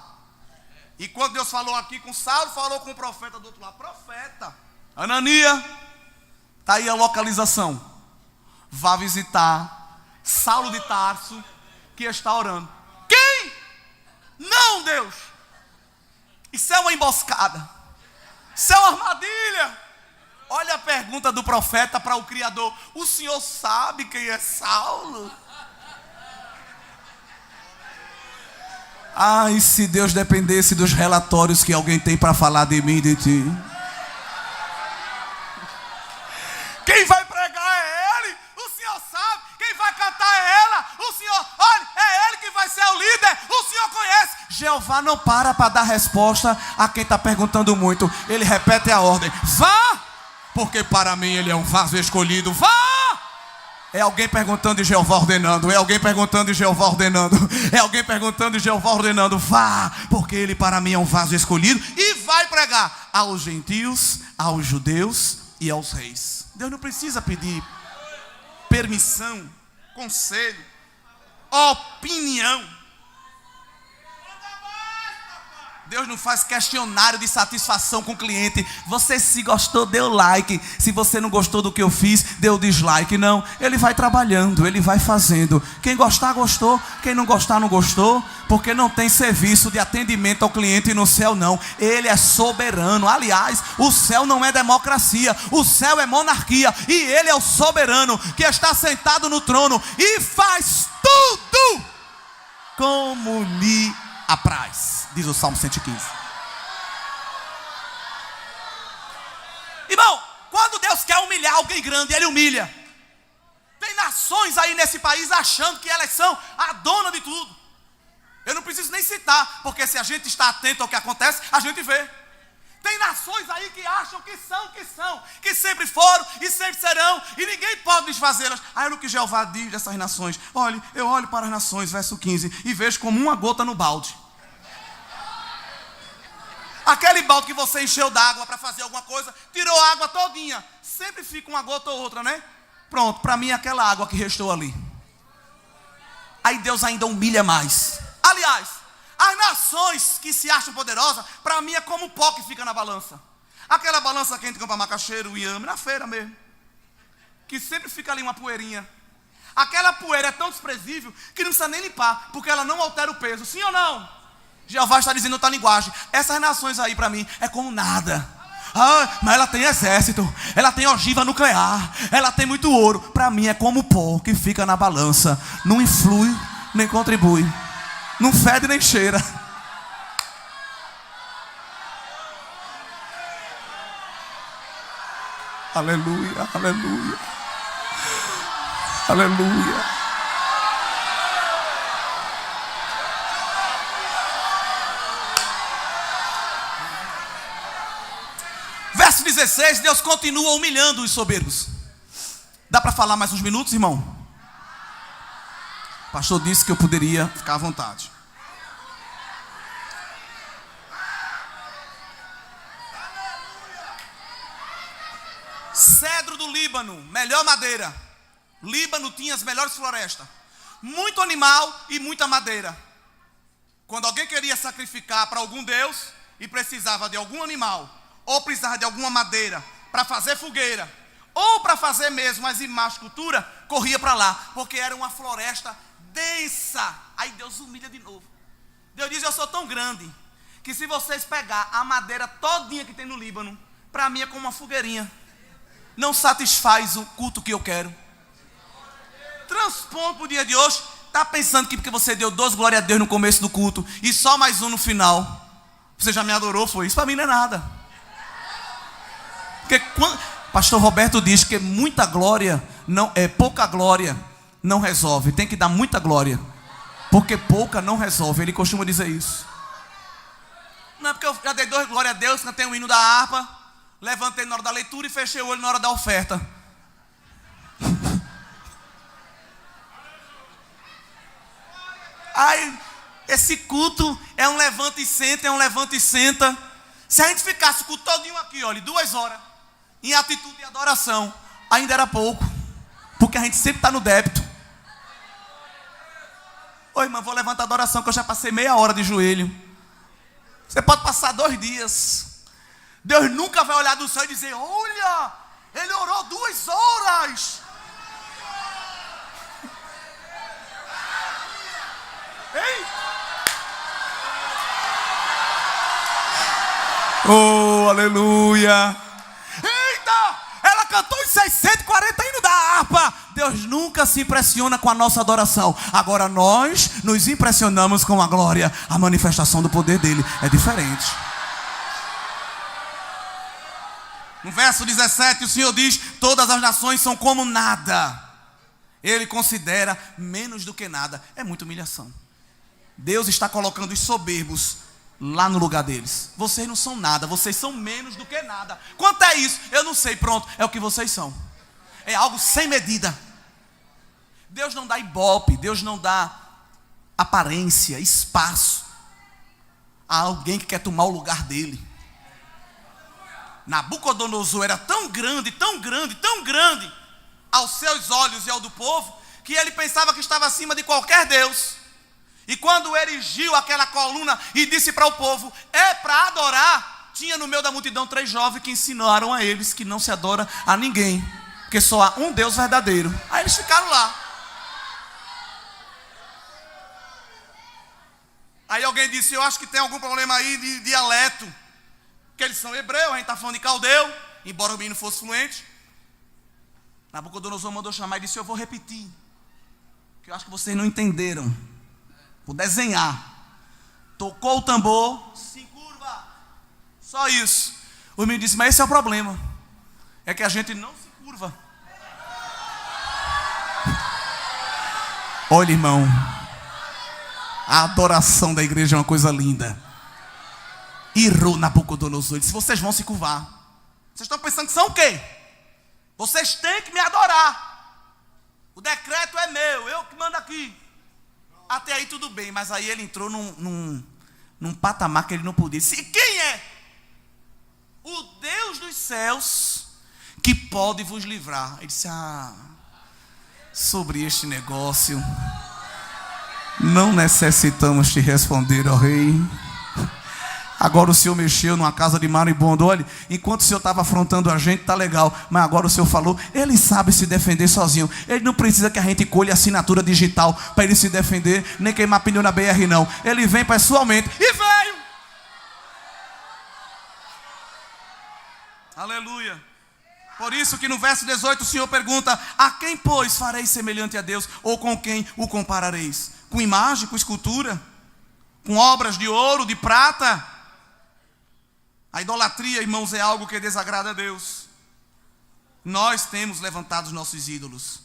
E quando Deus falou aqui com Saulo, falou com o profeta do outro lado: profeta Anania, está aí a localização. Vá visitar Saulo de Tarso, que está orando. Quem? Não, Deus. Isso é uma emboscada. Isso é uma armadilha. Olha a pergunta do profeta para o Criador: o senhor sabe quem é Saulo? Ai, se Deus dependesse dos relatórios que alguém tem para falar de mim e de ti. Quem vai pregar é ele. O senhor sabe. Quem vai cantar é ela. O senhor, olha, é ele que vai ser o líder. O senhor conhece. Jeová não para dar resposta a quem está perguntando muito. Ele repete a ordem: vá, porque para mim ele é um vaso escolhido. Vá. É alguém perguntando e Jeová ordenando. É alguém perguntando e Jeová ordenando. É alguém perguntando e Jeová ordenando. Vá, porque ele para mim é um vaso escolhido. E vai pregar aos gentios, aos judeus e aos reis. Deus não precisa pedir permissão, conselho, opinião. Deus não faz questionário de satisfação com o cliente. Você se gostou, deu like. Se você não gostou do que eu fiz, deu dislike. Não, ele vai trabalhando, ele vai fazendo. Quem gostar, gostou. Quem não gostar, não gostou. Porque não tem serviço de atendimento ao cliente no céu, não. Ele é soberano. Aliás, o céu não é democracia. O céu é monarquia. E ele é o soberano que está sentado no trono e faz tudo como lhe apraz, diz o Salmo 115. Irmão, quando Deus quer humilhar alguém grande, ele humilha. Tem nações aí nesse país achando que elas são a dona de tudo. Eu não preciso nem citar, porque se a gente está atento ao que acontece, a gente vê. Tem nações aí que acham que sempre foram e sempre serão, e ninguém pode desfazê-las. Olha o que Jeová diz dessas nações. Olhe, eu olho para as nações, verso 15, e vejo como uma gota no balde. Aquele balde que você encheu d'água para fazer alguma coisa, tirou a água todinha. Sempre fica uma gota ou outra, né? Pronto, para mim é aquela água que restou ali. Aí Deus ainda humilha mais. Aliás, as nações que se acham poderosas, para mim é como o pó que fica na balança. Aquela balança que a gente compra macaxeiro, inhame, na feira mesmo. Que sempre fica ali uma poeirinha. Aquela poeira é tão desprezível que não precisa nem limpar, porque ela não altera o peso. Sim ou não? Jeová está dizendo outra linguagem. Essas nações aí para mim é como nada. Ah, mas ela tem exército, ela tem ogiva nuclear, ela tem muito ouro. Para mim é como o pó que fica na balança. Não influi, nem contribui. Não fede nem cheira. Aleluia, aleluia. Aleluia. Verso 16, Deus continua humilhando os soberbos. Dá para falar mais uns minutos, irmão? O pastor disse que eu poderia ficar à vontade. Cedro do Líbano, melhor madeira. Líbano tinha as melhores florestas. Muito animal e muita madeira. Quando alguém queria sacrificar para algum deus e precisava de algum animal, ou precisava de alguma madeira para fazer fogueira, ou para fazer mesmo as imagens de cultura, corria para lá, porque era uma floresta densa. Aí Deus humilha de novo. Deus diz: eu sou tão grande, que se vocês pegar a madeira todinha que tem no Líbano, para mim é como uma fogueirinha. Não satisfaz o culto que eu quero. transpondo para o dia de hoje, está pensando que porque você deu 2 glória a Deus no começo do culto e só mais um no final, você já me adorou, foi isso? Para mim não é nada. Porque pastor Roberto diz que muita glória, pouca glória não resolve. Tem que dar muita glória, porque pouca não resolve. Ele costuma dizer isso. Não é porque eu já dei 2 glória a Deus, cantei o hino da harpa, levantei na hora da leitura e fechei o olho na hora da oferta. Aí, esse culto é um levanta e senta, é um levanta e senta. Se a gente ficasse o culto todinho aqui, olha, 2 horas, em atitude e adoração, ainda era pouco, porque a gente sempre está no débito. Oi, irmão, vou levantar a adoração, que eu já passei meia hora de joelho. Você pode passar 2 dias. Deus nunca vai olhar do céu e dizer: olha, ele orou 2 horas. Ei! Oh, aleluia! Eita! Ela cantou os 640 hinos da harpa. Deus nunca se impressiona com a nossa adoração. Agora nós nos impressionamos com a glória. A manifestação do poder dele é diferente. No verso 17 o Senhor diz: todas as nações são como nada. Ele considera menos do que nada. É muita humilhação. Deus está colocando os soberbos lá no lugar deles. Vocês não são nada, vocês são menos do que nada. Quanto é isso? Eu não sei, pronto, é o que vocês são. É algo sem medida. Deus não dá ibope, Deus não dá aparência, espaço a alguém que quer tomar o lugar dele. Nabucodonosor era tão grande, tão grande, tão grande aos seus olhos e ao do povo, que ele pensava que estava acima de qualquer Deus. E quando erigiu aquela coluna e disse para o povo: é para adorar, tinha no meio da multidão 3 jovens que ensinaram a eles que não se adora a ninguém, porque só há um Deus verdadeiro. Aí eles ficaram lá. Aí alguém disse: eu acho que tem algum problema aí de dialeto, porque eles são hebreus, a gente está falando de caldeu, embora o menino fosse fluente. Nabucodonosor mandou chamar e disse: eu vou repetir, que eu acho que vocês não entenderam. Vou desenhar. Tocou o tambor, se curva. Só isso. O menino disse: mas esse é o problema, é que a gente não se curva. Olha, irmão, a adoração da igreja é uma coisa linda. Irou Nabucodonosor, disse: vocês vão se curvar. Vocês estão pensando que são o quê? Vocês têm que me adorar. O decreto é meu, eu que mando aqui. Até aí tudo bem, mas aí ele entrou num patamar que ele não podia. Disse: quem é? O Deus dos céus que pode vos livrar. Ele disse: sobre este negócio não necessitamos te responder, ó rei. Agora o Senhor mexeu numa casa de maribondo. Olha, enquanto o Senhor estava afrontando a gente, tá legal. Mas agora o Senhor falou, ele sabe se defender sozinho. Ele não precisa que a gente colhe assinatura digital para ele se defender, nem queimar pneu na BR não. Ele vem pessoalmente. E veio! Aleluia. Por isso que no verso 18 o Senhor pergunta: a quem, pois, fareis semelhante a Deus? Ou com quem o comparareis? Com imagem, com escultura? Com obras de ouro, de prata? A idolatria, irmãos, é algo que desagrada a Deus. Nós temos levantado os nossos ídolos.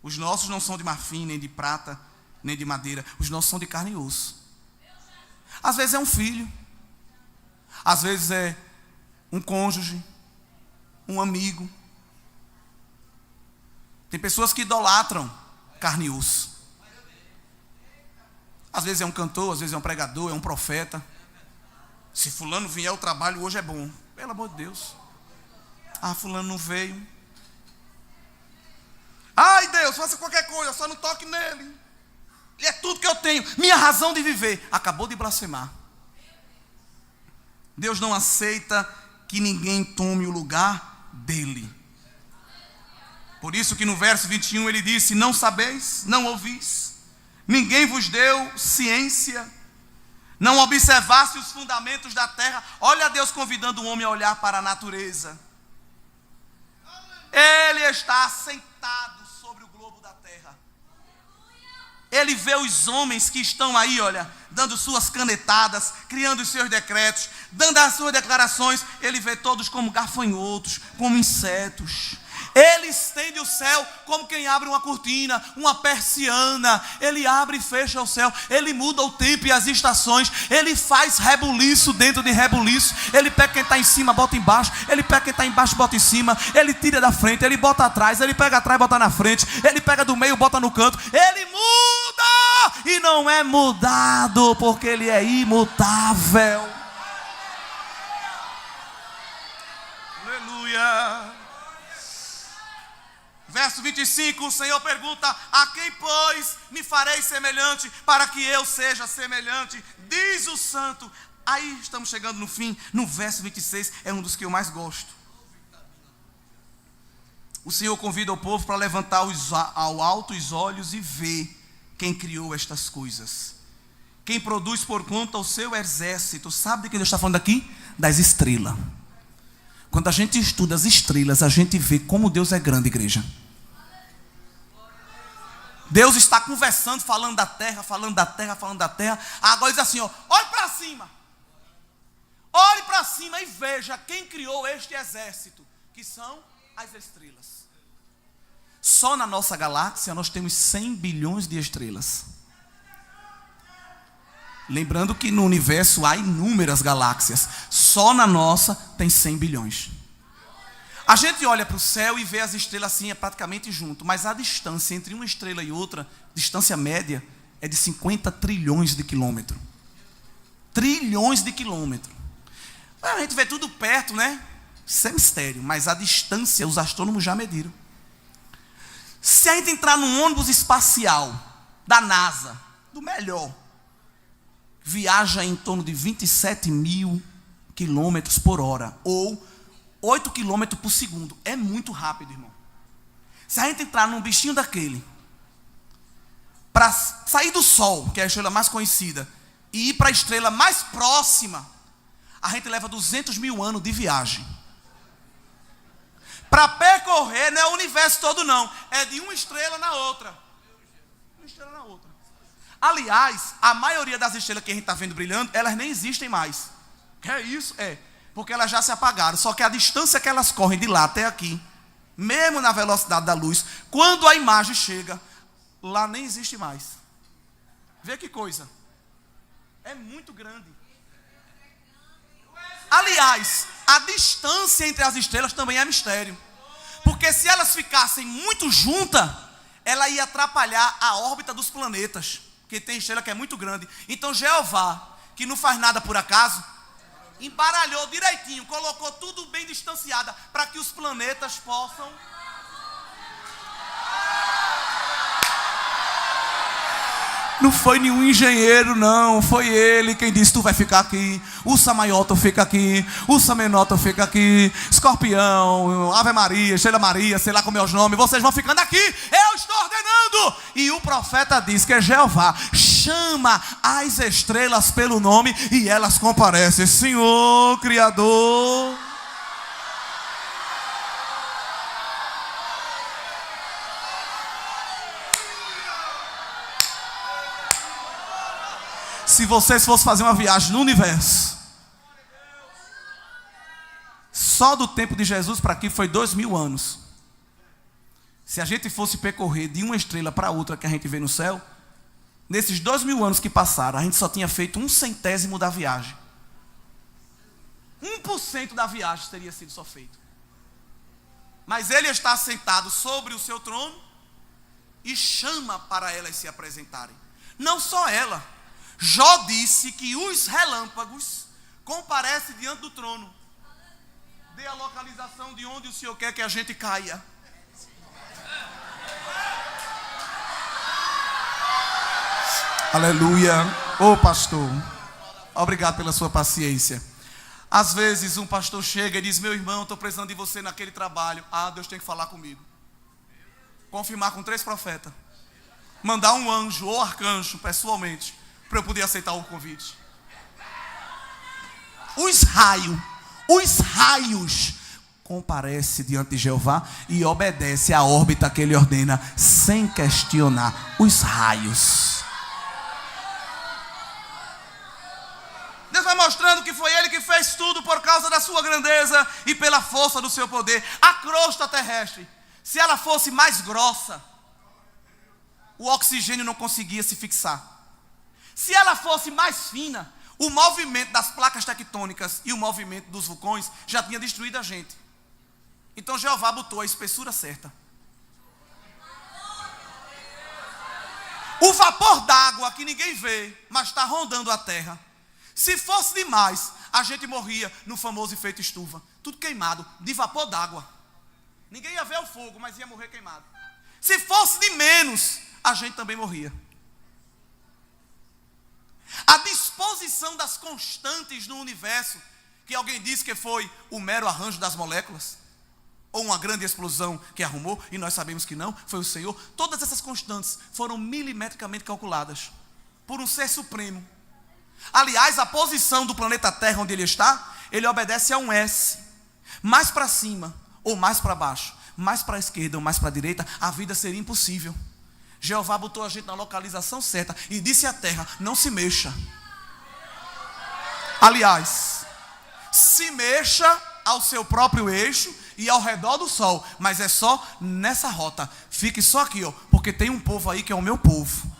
Os nossos não são de marfim, nem de prata, nem de madeira. Os nossos são de carne e osso. Às vezes é um filho. Às vezes é um cônjuge, um amigo. Tem pessoas que idolatram carne e osso. Às vezes é um cantor, às vezes é um pregador, é um profeta. Se fulano vier, o trabalho hoje é bom. Pelo amor de Deus. Fulano não veio. Ai, Deus, faça qualquer coisa, só não toque nele. Ele é tudo que eu tenho, minha razão de viver. Acabou de blasfemar. Deus não aceita que ninguém tome o lugar dele. Por isso que no verso 21 ele disse: não sabeis, não ouvis, ninguém vos deu ciência, não observaste os fundamentos da terra. Olha Deus convidando o homem a olhar para a natureza. Ele está sentado sobre o globo da terra. Ele vê os homens que estão aí, olha, dando suas canetadas, criando os seus decretos, dando as suas declarações. Ele vê todos como gafanhotos, como insetos. Ele estende o céu como quem abre uma cortina, uma persiana. Ele abre e fecha o céu. Ele muda o tempo e as estações. Ele faz rebuliço dentro de rebuliço. Ele pega quem está em cima, bota embaixo. Ele pega quem está embaixo, bota em cima. Ele tira da frente, ele bota atrás. Ele pega atrás, bota na frente. Ele pega do meio, bota no canto. Ele muda e não é mudado, porque ele é imutável. Aleluia. Verso 25, o Senhor pergunta: a quem, pois, me farei semelhante, para que eu seja semelhante? Diz o santo. Aí estamos chegando no fim, no verso 26, é um dos que eu mais gosto. O Senhor convida o povo para levantar ao alto os olhos e ver quem criou estas coisas. Quem produz por conta o seu exército. Sabe de quem Deus está falando aqui? Das estrelas. Quando a gente estuda as estrelas, a gente vê como Deus é grande, igreja. Deus está conversando, falando da terra, falando da terra, falando da terra. Agora diz assim, ó, olhe para cima. Olhe para cima e veja quem criou este exército, que são as estrelas. Só na nossa galáxia nós temos 100 bilhões de estrelas. Lembrando que no universo há inúmeras galáxias. Só na nossa tem 100 bilhões. A gente olha para o céu e vê as estrelas assim, é praticamente junto. Mas a distância entre uma estrela e outra, distância média, é de 50 trilhões de quilômetros. Trilhões de quilômetros. A gente vê tudo perto, né? Isso é mistério. Mas a distância, os astrônomos já mediram. Se a gente entrar num ônibus espacial da NASA, do melhor, viaja em torno de 27 mil quilômetros por hora, ou 8 quilômetros por segundo. É muito rápido, irmão. Se a gente entrar num bichinho daquele, para sair do Sol, que é a estrela mais conhecida, e ir para a estrela mais próxima, a gente leva 200 mil anos de viagem. Para percorrer, não é o universo todo não, é de uma estrela na outra. Uma estrela na outra. Aliás, a maioria das estrelas que a gente está vendo brilhando, elas nem existem mais. Que é isso? É. Porque elas já se apagaram. Só que a distância que elas correm de lá até aqui, mesmo na velocidade da luz, quando a imagem chega, lá nem existe mais. Vê que coisa. É muito grande. Aliás, a distância entre as estrelas também é mistério. Porque se elas ficassem muito juntas, ela ia atrapalhar a órbita dos planetas. Porque tem estrela que é muito grande. Então Jeová, que não faz nada por acaso, embaralhou direitinho, colocou tudo bem distanciado, para que os planetas possam... Não foi nenhum engenheiro, não. Foi ele quem disse: tu vai ficar aqui. Ursa Maior, fica aqui. Ursa Menor, fica aqui. Escorpião, Ave Maria, Estrela Maria, sei lá como é os nomes. Vocês vão ficando aqui. Eu estou ordenando. E o profeta diz que é Jeová. Chama as estrelas pelo nome e elas comparecem. Senhor, Criador. Se vocês fossem fazer uma viagem no universo, só do tempo de Jesus para aqui foi 2000 anos. Se a gente fosse percorrer de uma estrela para outra que a gente vê no céu, nesses 2000 anos que passaram, a gente só tinha feito 1/100º da viagem. 1% da viagem teria sido só feito. Mas ele está sentado sobre o seu trono e chama para elas se apresentarem. Não só ela. Jó disse que os relâmpagos comparecem diante do trono. Dê a localização de onde o Senhor quer que a gente caia. Aleluia. Ô pastor, obrigado pela sua paciência. Às vezes um pastor chega e diz: meu irmão, estou precisando de você naquele trabalho. Ah, Deus tem que falar comigo. Confirmar com 3 profetas. Mandar um anjo ou arcanjo pessoalmente, para eu poder aceitar o convite. Os raios, comparece diante de Jeová e obedece à órbita que ele ordena, sem questionar os raios. Deus vai mostrando que foi ele que fez tudo por causa da sua grandeza e pela força do seu poder. A crosta terrestre, se ela fosse mais grossa, o oxigênio não conseguia se fixar. Se ela fosse mais fina, o movimento das placas tectônicas e o movimento dos vulcões já tinha destruído a gente. Então Jeová botou a espessura certa. O vapor d'água que ninguém vê, mas está rondando a terra. Se fosse demais, a gente morria no famoso efeito estufa. Tudo queimado, de vapor d'água. Ninguém ia ver o fogo, mas ia morrer queimado. Se fosse de menos, a gente também morria. A disposição das constantes no universo, que alguém disse que foi o mero arranjo das moléculas, ou uma grande explosão que arrumou, e nós sabemos que não, foi o Senhor. Todas essas constantes foram milimetricamente calculadas por um ser supremo. Aliás, a posição do planeta Terra onde ele está, ele obedece a um S. Mais para cima ou mais para baixo, mais para a esquerda ou mais para a direita, a vida seria impossível. Jeová botou a gente na localização certa e disse à terra, não se mexa. Aliás, se mexa ao seu próprio eixo e ao redor do sol, mas é só nessa rota. Fique só aqui, ó, porque tem um povo aí que é o meu povo.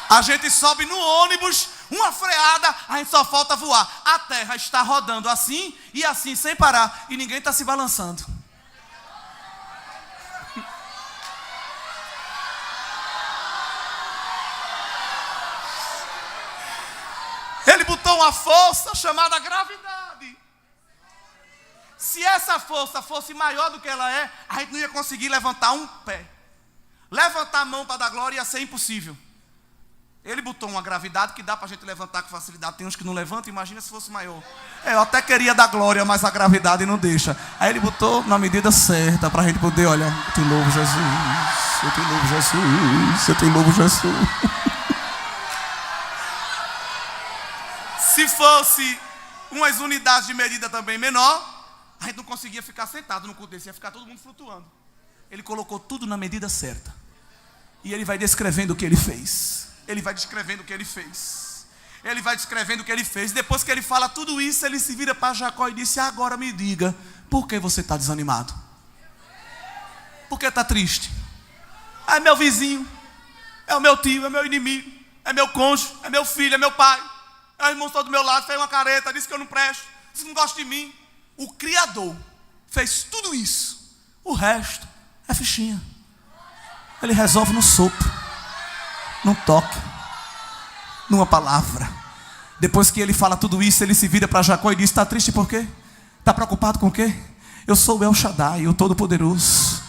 A gente sobe no ônibus, uma freada, a gente só falta voar. A terra está rodando assim e assim sem parar e ninguém está se balançando. Ele botou uma força chamada gravidade. Se essa força fosse maior do que ela é, a gente não ia conseguir levantar um pé. Levantar a mão para dar glória ia ser impossível. Ele botou uma gravidade que dá para a gente levantar com facilidade. Tem uns que não levantam, imagina se fosse maior. Eu até queria dar glória, mas a gravidade não deixa. Aí ele botou na medida certa para a gente poder, olha, eu te louvo Jesus, eu te louvo Jesus, eu te louvo Jesus. Se fosse umas unidades de medida também menor, a gente não conseguia ficar sentado no culto desse, ia ficar todo mundo flutuando. Ele colocou tudo na medida certa. E ele vai descrevendo o que ele fez. Ele vai descrevendo o que ele fez. Ele vai descrevendo o que ele fez. Depois que ele fala tudo isso, ele se vira para Jacó e disse, agora me diga, por que você está desanimado? Por que está triste? É meu vizinho, é o meu tio, é meu inimigo, é meu cônjuge, é meu filho, é meu pai. É o irmão está do meu lado, fez uma careta, disse que eu não presto, disse que não gosta de mim. O Criador fez tudo isso. O resto é fichinha. Ele resolve no sopro, num toque, numa palavra. Depois que ele fala tudo isso, ele se vira para Jacó e diz, está triste por quê? Está preocupado com o quê? Eu sou o El Shaddai, o Todo-Poderoso,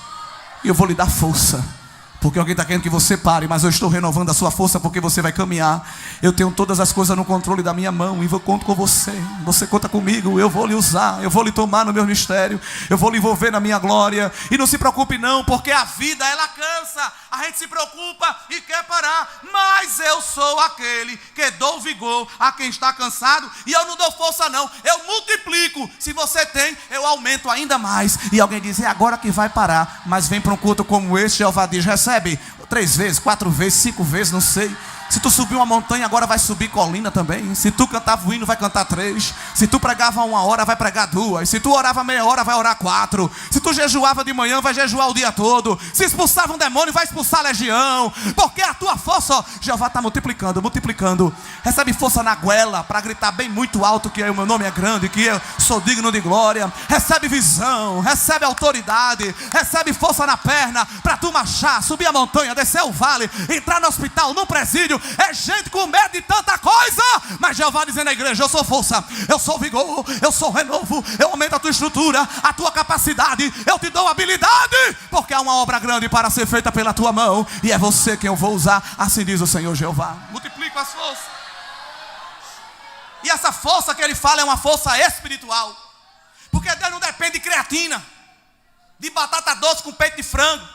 e eu vou lhe dar força. Porque alguém está querendo que você pare, mas eu estou renovando a sua força porque você vai caminhar. Eu tenho todas as coisas no controle da minha mão e eu conto com você. Você conta comigo, eu vou lhe usar, eu vou lhe tomar no meu mistério, eu vou lhe envolver na minha glória. E não se preocupe não, porque a vida ela cansa. A gente se preocupa e quer parar, mas eu sou aquele que dou vigor a quem está cansado. E eu não dou força não, eu multiplico. Se você tem, eu aumento ainda mais. E alguém diz, é agora que vai parar. Mas vem para um culto como esse, Jeová diz, recebe 3 vezes, 4 vezes, 5 vezes, não sei. Se tu subir uma montanha, agora vai subir colina também. Se tu cantava o hino, vai cantar 3. Se tu pregava 1 hora, vai pregar 2. Se tu orava meia hora, vai orar 4. Se tu jejuava de manhã, vai jejuar o dia todo. Se expulsava um demônio, vai expulsar a legião. Porque a tua força, ó, Jeová está multiplicando, multiplicando. Recebe força na goela, para gritar bem muito alto que o meu nome é grande, que eu sou digno de glória. Recebe visão, recebe autoridade, recebe força na perna, para tu marchar, subir a montanha, descer o vale, entrar no hospital, no presídio. É gente com medo de tanta coisa, mas Jeová dizendo à igreja, eu sou força, eu sou vigor, eu sou renovo, eu aumento a tua estrutura, a tua capacidade, eu te dou habilidade, porque há uma obra grande para ser feita pela tua mão, e é você quem eu vou usar, assim diz o Senhor Jeová. Multiplico as forças. E essa força que ele fala é uma força espiritual, porque Deus não depende de creatina, de batata doce com peito de frango,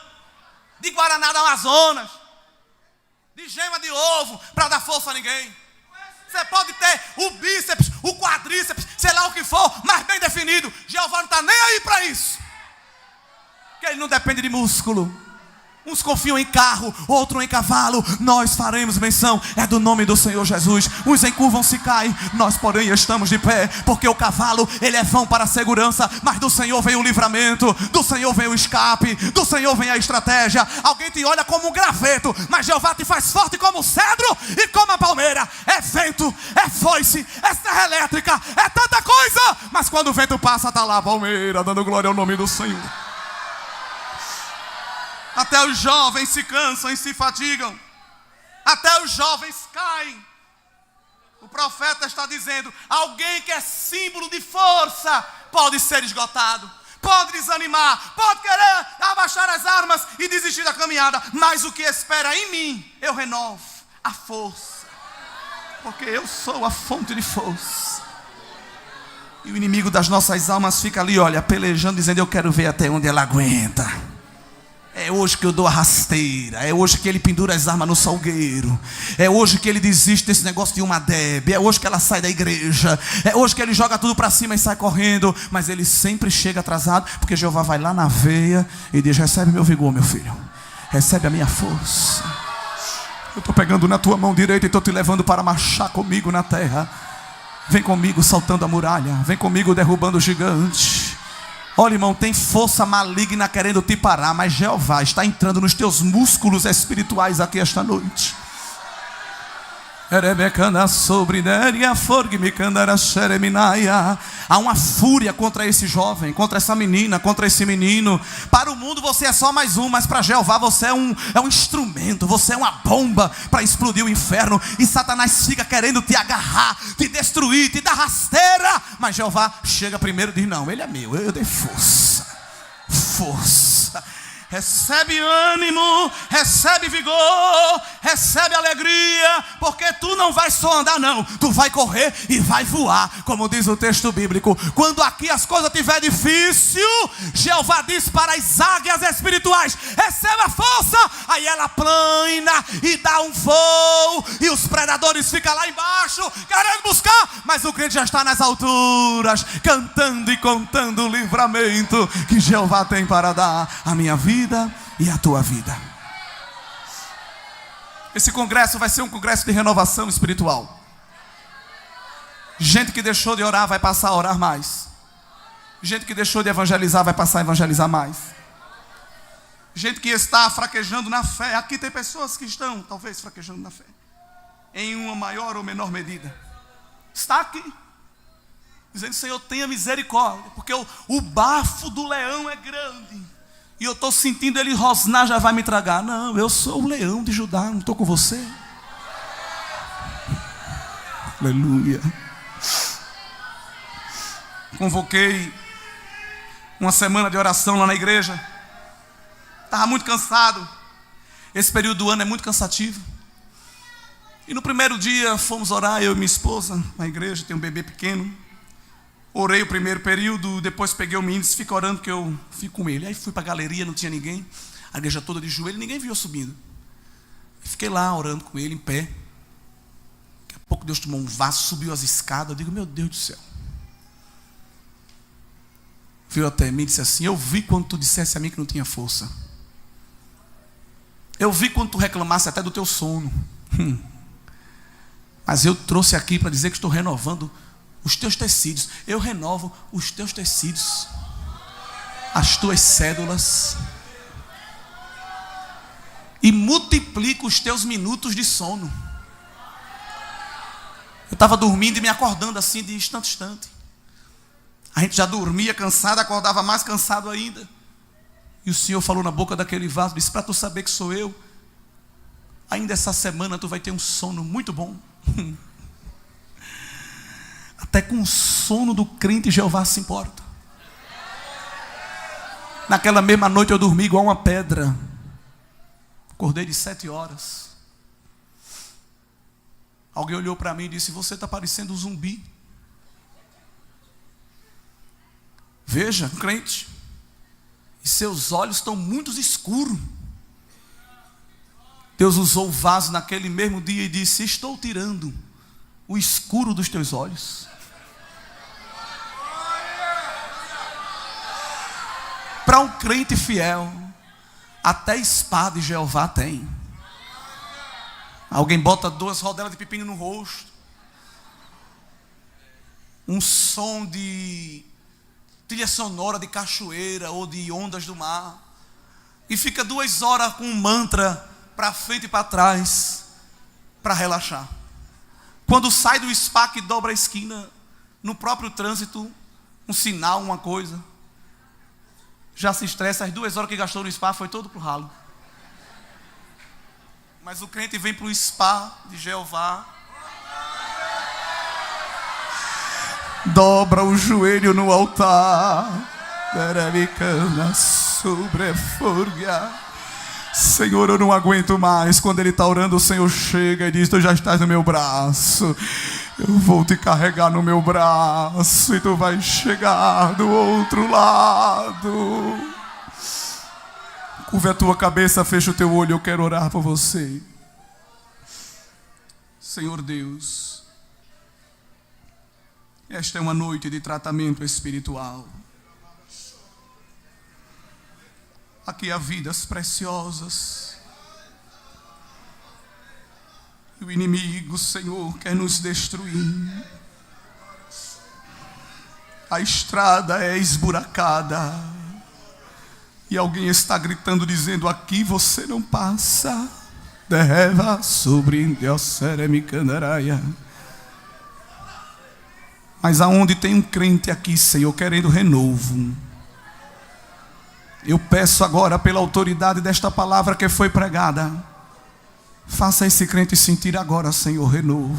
de guaraná do Amazonas, de gema de ovo, para dar força a ninguém. Você pode ter o bíceps, o quadríceps, sei lá o que for, mas bem definido. Jeová não está nem aí para isso. Porque ele não depende de músculo. Uns confiam em carro, outros em cavalo. Nós faremos menção, é do nome do Senhor Jesus. Uns encurvam-se e caem, nós porém estamos de pé. Porque o cavalo, ele é vão para a segurança, mas do Senhor vem o livramento, do Senhor vem o escape, do Senhor vem a estratégia. Alguém te olha como um graveto, mas Jeová te faz forte como o cedro e como a palmeira. É vento, é foice, é serra elétrica, é tanta coisa, mas quando o vento passa, está lá a palmeira, dando glória ao nome do Senhor. Até os jovens se cansam e se fatigam. Até os jovens caem. O profeta está dizendo: alguém que é símbolo de força pode ser esgotado, pode desanimar, pode querer abaixar as armas e desistir da caminhada. Mas o que espera em mim, eu renovo a força, porque eu sou a fonte de força. E o inimigo das nossas almas fica ali, olha, pelejando, dizendo: eu quero ver até onde ela aguenta. É hoje que eu dou a rasteira. É hoje que ele pendura as armas no salgueiro. É hoje que ele desiste desse negócio de uma Deb. É hoje que ela sai da igreja. É hoje que ele joga tudo para cima e sai correndo. Mas ele sempre chega atrasado, porque Jeová vai lá na veia e diz: recebe meu vigor, meu filho. Recebe a minha força. Eu estou pegando na tua mão direita e estou te levando para marchar comigo na terra. Vem comigo saltando a muralha. Vem comigo derrubando o gigante. Olha, irmão, tem força maligna querendo te parar, mas Jeová está entrando nos teus músculos espirituais aqui esta noite. Há uma fúria contra esse jovem, contra essa menina, contra esse menino. Para o mundo você é só mais um, mas para Jeová você é um instrumento, você é uma bomba para explodir o inferno. E Satanás fica querendo te agarrar, te destruir, te dar rasteira. Mas Jeová chega primeiro e diz: não, ele é meu, eu dei força. Força. Recebe ânimo, recebe vigor, recebe alegria, porque tu não vai só andar não, tu vai correr e vai voar, como diz o texto bíblico. Quando aqui as coisas estiver difícil, Jeová diz para as águias espirituais: receba força. Aí ela plana e dá um voo, e os predadores ficam lá embaixo querendo buscar, mas o crente já está nas alturas, cantando e contando o livramento que Jeová tem para dar à minha vida e a tua vida. Esse congresso vai ser um congresso de renovação espiritual. Gente que deixou de orar vai passar a orar mais. Gente que deixou de evangelizar vai passar a evangelizar mais. Gente que está fraquejando na fé. Aqui tem pessoas que estão talvez fraquejando na fé, em uma maior ou menor medida. Está aqui dizendo: Senhor, tenha misericórdia, porque o bafo do leão é grande e eu estou sentindo ele rosnar, já vai me tragar. Não, eu sou o leão de Judá, não estou com você. Aleluia. Convoquei uma semana de oração lá na igreja. Estava muito cansado. Esse período do ano é muito cansativo. E no primeiro dia fomos orar, eu e minha esposa, na igreja, tem um bebê pequeno. Orei o primeiro período, depois peguei o menino e disse: fica orando que eu fico com ele. Aí fui para a galeria, não tinha ninguém, a igreja toda de joelho, ninguém viu eu subindo. Fiquei lá orando com ele em pé. Daqui a pouco Deus tomou um vaso, subiu as escadas. Eu digo: meu Deus do céu. Veio até mim e disse assim: eu vi quando tu dissesse a mim que não tinha força. Eu vi quando tu reclamasse até do teu sono. Mas eu trouxe aqui para dizer que estou renovando os teus tecidos. Eu renovo os teus tecidos, as tuas cédulas, e multiplico os teus minutos de sono. Eu estava dormindo e me acordando assim de instante a instante. A gente já dormia cansado, acordava mais cansado ainda. E o Senhor falou na boca daquele vaso, disse: para tu saber que sou eu, ainda essa semana tu vai ter um sono muito bom. Até com o sono do crente Jeová se importa. Naquela mesma noite eu dormi igual uma pedra. Acordei de 7 horas. Alguém olhou para mim e disse: você está parecendo um zumbi. Veja, crente, e seus olhos estão muito escuros. Deus usou o vaso naquele mesmo dia e disse: estou tirando o escuro dos teus olhos. Para um crente fiel, até espada de Jeová tem. Alguém bota 2 rodelas de pepino no rosto, um som de trilha sonora de cachoeira ou de ondas do mar, e fica 2 horas com um mantra para frente e para trás, para relaxar. Quando sai do spa que dobra a esquina, no próprio trânsito, um sinal, uma coisa, já se estressa. As 2 horas que gastou no spa foi todo pro ralo. Mas o crente vem para o spa de Jeová, dobra o joelho no altar, Senhor, eu não aguento mais. Quando ele está orando, o Senhor chega e diz: tu já estás no meu braço, eu vou te carregar no meu braço, e tu vais chegar do outro lado. Curva a tua cabeça, fecha o teu olho, eu quero orar por você. Senhor Deus, esta é uma noite de tratamento espiritual. Aqui há vidas preciosas, e o inimigo, Senhor, quer nos destruir. A estrada é esburacada, e alguém está gritando, dizendo: aqui você não passa. Derreva sobre Deus. Mas aonde tem um crente aqui, Senhor, querendo renovo, eu peço agora, pela autoridade desta palavra que foi pregada, faça esse crente sentir agora, Senhor, renovo.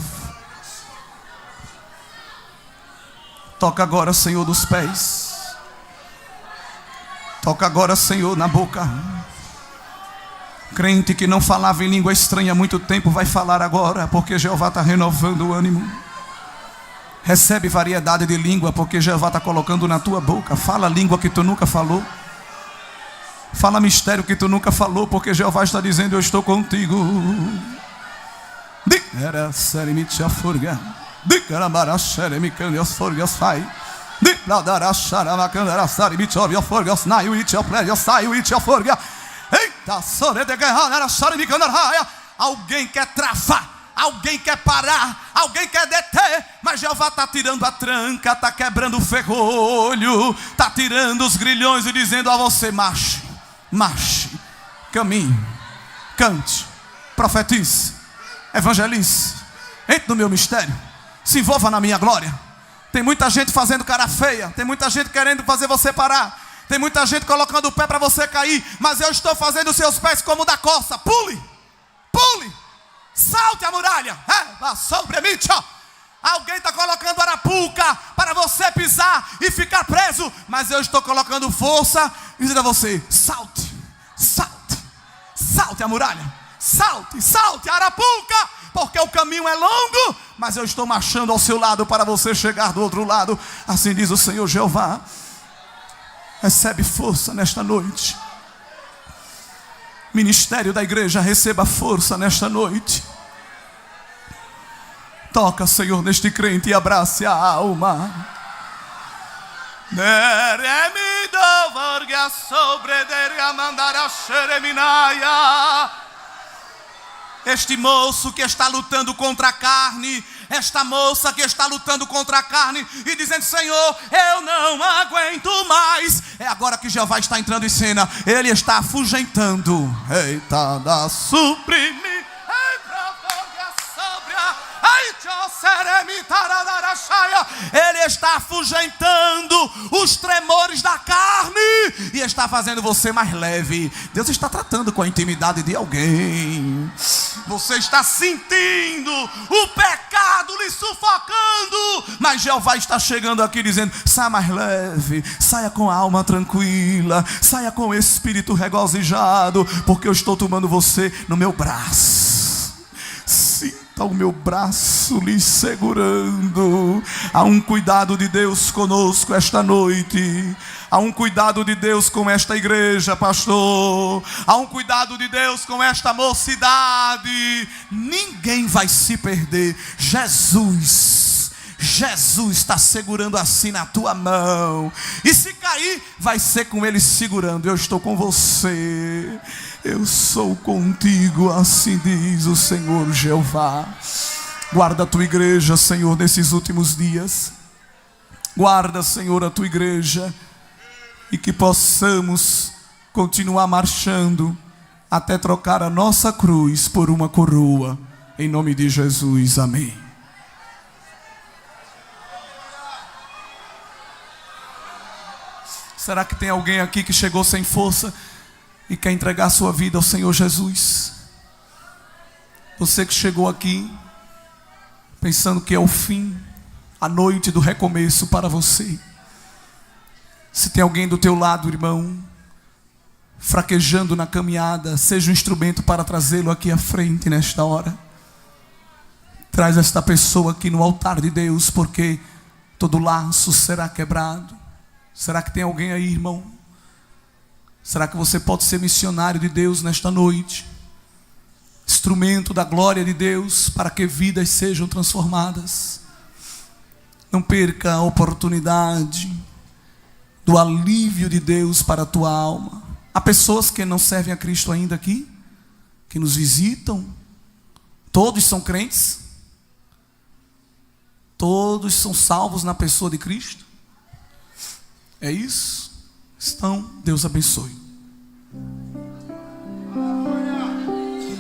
Toca agora, Senhor, dos pés. Toca agora, Senhor, na boca. Crente que não falava em língua estranha há muito tempo, vai falar agora, porque Jeová está renovando o ânimo. Recebe variedade de língua, porque Jeová está colocando na tua boca. Fala língua que tu nunca falou. Fala mistério que tu nunca falou, porque Jeová está dizendo: eu estou contigo. Alguém quer travar, alguém quer parar, alguém quer deter, mas Jeová está tirando a tranca, está quebrando o ferrolho, está tirando os grilhões e dizendo a você: marche, marche, caminhe, cante, profetize, evangelize, entre no meu mistério, se envolva na minha glória. Tem muita gente fazendo cara feia, tem muita gente querendo fazer você parar, tem muita gente colocando o pé para você cair, mas eu estou fazendo os seus pés como da coça. Pule, pule, salte a muralha. Alguém está colocando arapuca para você pisar e ficar preso, mas eu estou colocando força e dizendo a você: salte, salte, salte a muralha, salte, salte a arapuca, porque o caminho é longo, mas eu estou marchando ao seu lado para você chegar do outro lado. Assim diz o Senhor Jeová. Recebe força nesta noite. Ministério da igreja, receba força nesta noite. Toca, Senhor, neste crente e abrace a alma. Este moço que está lutando contra a carne, esta moça que está lutando contra a carne e dizendo: Senhor, eu não aguento mais. É agora que Jeová está entrando em cena. Ele está afugentando. Eita, da suprime. Ele está afugentando os tremores da carne e está fazendo você mais leve. Deus está tratando com a intimidade de alguém. Você está sentindo o pecado lhe sufocando, mas Jeová está chegando aqui dizendo: saia mais leve, saia com a alma tranquila, saia com o espírito regozijado, porque eu estou tomando você no meu braço. Sinta o meu braço lhe segurando. Há um cuidado de Deus conosco esta noite. Há um cuidado de Deus com esta igreja, pastor. Há um cuidado de Deus com esta mocidade. Ninguém vai se perder. Jesus está segurando assim na tua mão. E se cair, vai ser com Ele segurando. Eu estou com você. Eu sou contigo, assim diz o Senhor Jeová. Guarda a tua igreja, Senhor, nesses últimos dias. Guarda, Senhor, a tua igreja. E que possamos continuar marchando até trocar a nossa cruz por uma coroa. Em nome de Jesus, amém. Será que tem alguém aqui que chegou sem força e quer entregar sua vida ao Senhor Jesus? Você que chegou aqui pensando que é o fim, a noite do recomeço para você. Se tem alguém do teu lado, irmão, fraquejando na caminhada, seja um instrumento para trazê-lo aqui à frente nesta hora. Traz esta pessoa aqui no altar de Deus, porque todo laço será quebrado. Será que tem alguém aí, irmão? Será que você pode ser missionário de Deus nesta noite? Instrumento da glória de Deus para que vidas sejam transformadas. Não perca a oportunidade do alívio de Deus para a tua alma. Há pessoas que não servem a Cristo ainda aqui, que nos visitam. Todos são crentes? Todos são salvos na pessoa de Cristo? É isso? Então, Deus abençoe.